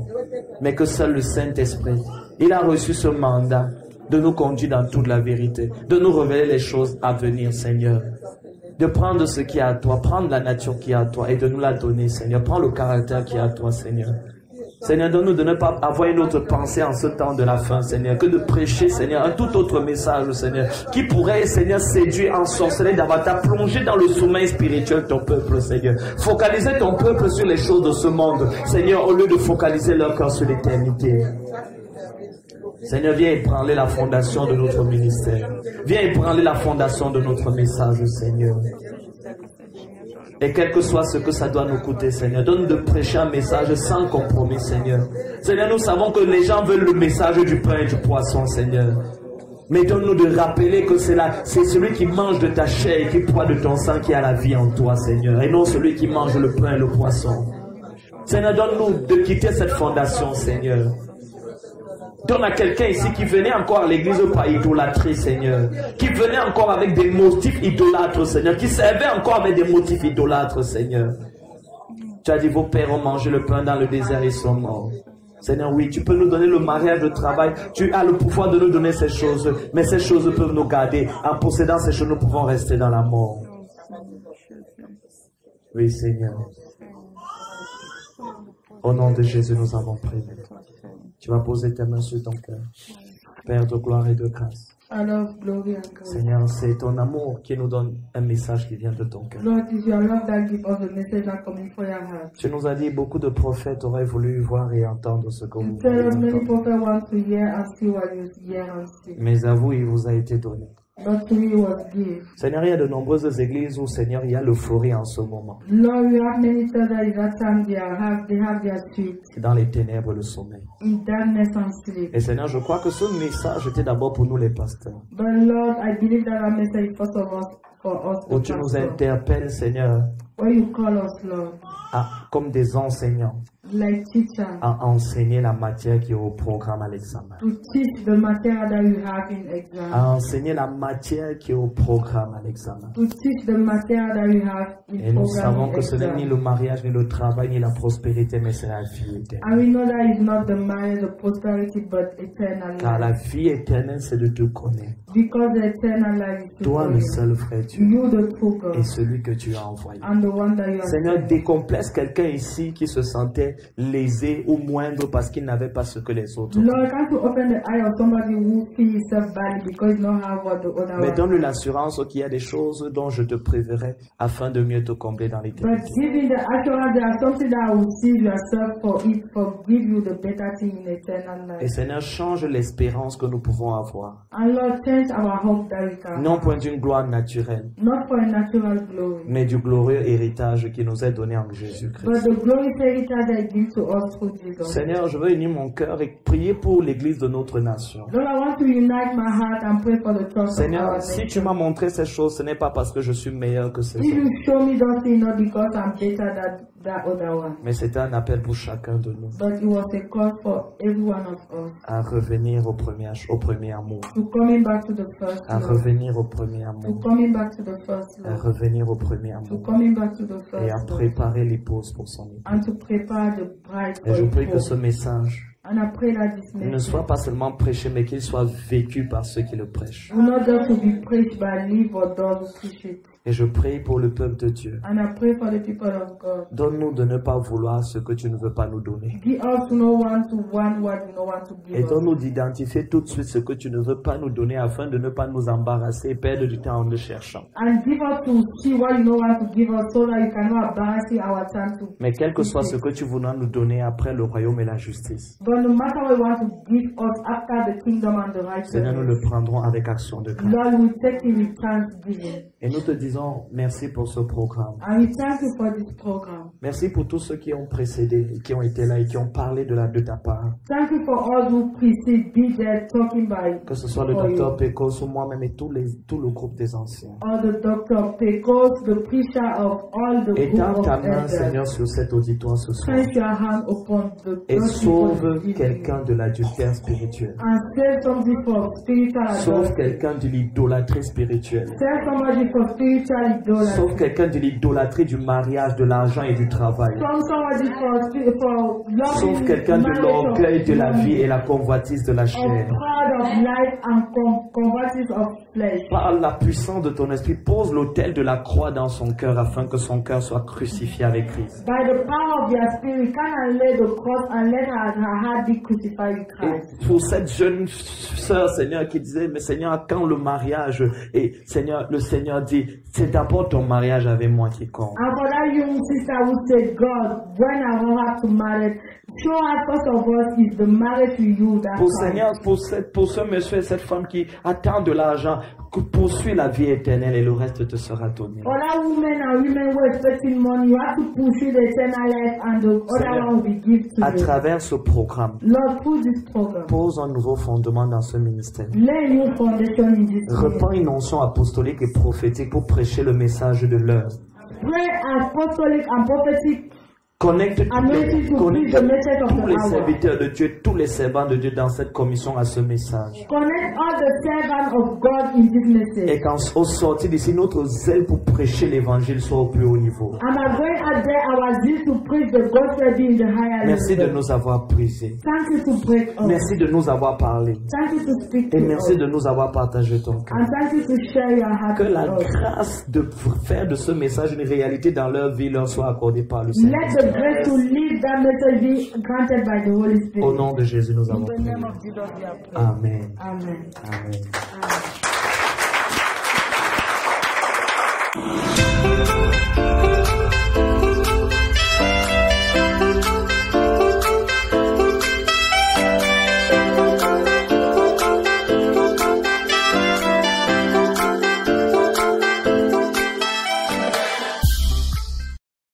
mais que seul le Saint-Esprit, il a reçu ce mandat de nous conduire dans toute la vérité, de nous révéler les choses à venir, Seigneur. De prendre ce qui est à toi, prendre la nature qui est à toi et de nous la donner, Seigneur. Prends le caractère qui est à toi, Seigneur. Seigneur, donne-nous de ne pas avoir une autre pensée en ce temps de la fin, Seigneur, que de prêcher, Seigneur, un tout autre message, Seigneur, qui pourrait, Seigneur, séduire, ensorceler davantage, plonger dans le sommeil spirituel ton peuple, Seigneur. Focaliser ton peuple sur les choses de ce monde, Seigneur, au lieu de focaliser leur cœur sur l'éternité. Seigneur, viens ébranler la fondation de notre ministère. Viens ébranler la fondation de notre message, Seigneur. Et quel que soit ce que ça doit nous coûter, Seigneur, donne de prêcher un message sans compromis, Seigneur. Seigneur, nous savons que les gens veulent le message du pain et du poisson, Seigneur. Mais donne-nous de rappeler que c'est celui qui mange de ta chair et qui boit de ton sang qui a la vie en toi, Seigneur. Et non celui qui mange le pain et le poisson. Seigneur, donne-nous de quitter cette fondation, Seigneur. Donne à quelqu'un ici qui venait encore à l'église par idolâtrie, Seigneur. Qui venait encore avec des motifs idolâtres, Seigneur. Qui servait encore avec des motifs idolâtres, Seigneur. Tu as dit, vos pères ont mangé le pain dans le désert et sont morts. Seigneur, oui, tu peux nous donner le mariage, le travail. Tu as le pouvoir de nous donner ces choses. Mais ces choses peuvent nous garder. En possédant ces choses, nous pouvons rester dans la mort. Oui, Seigneur. Au nom de Jésus, nous avons prié. Tu vas poser tes mains sur ton cœur. Père de gloire et de grâce. I love glory and grace. Seigneur, c'est ton amour qui nous donne un message qui vient de ton cœur. Lord, it's your love that gives us the message that coming from your heart. Tu nous as dit, beaucoup de prophètes auraient voulu voir et entendre ce que You vous tell voulez us many entendre. prophets want to hear and see what you hear and see. Mais à vous, il vous a été donné. But to you was given. Seigneur, il y a de nombreuses églises où, Seigneur, il y a l'euphorie en ce moment. Lord, we have many churches that at that time they have their street Dans les ténèbres, le sommeil. in darkness and sleep. Et Seigneur, je crois que ce message était d'abord pour nous les pasteurs. But Lord, I believe that our message is first of all for us Où the tu nous pastor. interpelles, Seigneur, Where you call us, Lord, comme des enseignants, like teachers, à enseigner la matière qui est au programme à l'examen. to teach the material that you have in exam. À enseigner la matière qui est au programme à l'examen. To teach the material that you have in Et nous program savons in que ce n'est ni exam. le mariage, ni le travail, ni la prospérité, mais c'est la vie éternelle. And we know that it's not the marriage, the prosperity, but eternal Car la life. vie éternelle, c'est de te connaître. Because the eternal life is to Toi, know le you. seul vrai Dieu, You, the true God, et celui que tu as envoyé. and the one that you have Seigneur, sent. décomplexe quelqu'un ici qui se sentait lésé ou moindre parce qu'il n'avait pas ce que les autres ont. Lord, can't you open the eye of somebody who feels himself bad because he don't have what the other Mais one? donne-lui l'assurance qu'il y a des choses dont je te préverrai afin de mieux te combler dans But l'éternité. giving the assurance there are something that will save yourself for it, for give you the better thing in eternal Et life. Seigneur, change l'espérance que nous pouvons avoir. And Lord, change our hope that we can Non have. point d'une gloire naturelle, Not for a natural glory, mais du glorieux héritage qui nous est donné en Jésus-Christ. but the glorious heritage that is given to us through Jesus. Seigneur, je veux unir mon cœur et prier pour l'église de notre nation. Lord, I want to unite my heart and pray for the church of our Seigneur, si tu nation. m'as montré ces choses, ce n'est pas parce que je suis meilleur que ces If autres, you show me those things, not because I'm better than that other one, mais c'est un appel pour chacun de nous but it was a call for every one of us à revenir au premier amour, to coming back to the first à love, revenir au premier to amour, coming back to the first à love, revenir au premier to amour coming back to the et à first love, préparer l'épouse pour son époux. and to prepare the bride Et for je prie it. que ce message And I pray that this ne message soit pas seulement prêché, mais qu'il soit vécu par ceux qui le prêchent. will not just to be preached by live or those who preach it. Et je prie pour le peuple de Dieu. And I pray for the people of God. Donne-nous de ne pas vouloir ce que tu ne veux pas nous donner. Give us to no one to want what you no want to Et give us. donne-nous d'identifier tout de suite ce que tu ne veux pas nous donner afin de ne pas nous embarrasser et perdre du temps en le cherchant. And give us to see what you no want to give us so that you cannot embarrass our time to. Mais quel que soit ce que tu voudras nous donner après le royaume et la justice, But no matter what you want to give us after the kingdom and the Seigneur, nous le righteousness, prendrons avec action de grâce. Lord, we take it with thanksgiving. Et nous te disons merci pour ce programme. And we thank you for this program. Merci pour tous ceux qui ont précédé, et qui ont été là et qui ont parlé de ta part. Thank you for all who precede, be there talking by Que ce soit le for you. docteur Pécos ou moi-même et tout le groupe des anciens. All the Dr. Pecos, the preacher of all the Étends group ta of main, elders. Seigneur, sur cet auditoire ce soir. Place your hand upon the Et God's sauve people this evening. quelqu'un de l'adultère spirituel. And save somebody for spiritual Sauve adultery. quelqu'un de l'idolâtrie spirituelle. Save somebody for spiritual idolatry. Sauve quelqu'un de l'idolâtrie du mariage, de l'argent et du travail. Save somebody for Sauve loving quelqu'un de marriage l'orgueil de la money, vie et la convoitise de la of chair. pride of life and converted of flesh. Par la puissance de ton esprit, pose l'autel de la croix dans son cœur afin que son cœur soit crucifié avec Christ. By the power of your spirit, come and lay the cross and let her heart be crucified with Christ. Et pour cette jeune sœur, Seigneur, qui disait, mais Seigneur, quand le mariage, et Seigneur, le Seigneur dit, c'est d'abord ton mariage avec moi qui compte. And for that young sister who said, God, when I will have to marry, show us first of all is the marriage to you that Pour counts. Seigneur, pour ce monsieur et cette femme qui attend de l'argent, que poursuis la vie éternelle et le reste te sera donné. For that women and women who are expecting money, you have to pursue the eternal life and the other Seigneur, one will be given to À you. travers ce programme, Lord, through this program, pose un nouveau fondement dans ce ministère. lay a new foundation in this Repends une onction apostolique et prophétique pour prêcher le message de l'heure. Pray apostolic and prophetic Connecte anointing to preach the message of tous the les hour. serviteurs de Dieu, tous les servants de Dieu dans cette commission à ce message. Connect all the servants of God in this message. Et qu'au sortir d'ici, notre zèle pour prêcher l'évangile soit au plus haut niveau. And I'm going out there, our zeal to preach the gospel be in the higher Merci de level. nous avoir brisés. Thank you to break us. Merci de nous avoir parlé. Thank you to speak Et to merci us. de nous avoir partagé ton cœur. And thank you to share your heart Que with la us. grâce de faire de ce message une réalité dans leur vie leur soit accordée par le Seigneur. Let the the grace to live that message be granted by the Holy Spirit. Au nom de Jésus, nous avons In the prié. name of Jesus, we have prayed. Amen. Amen. Amen. Amen.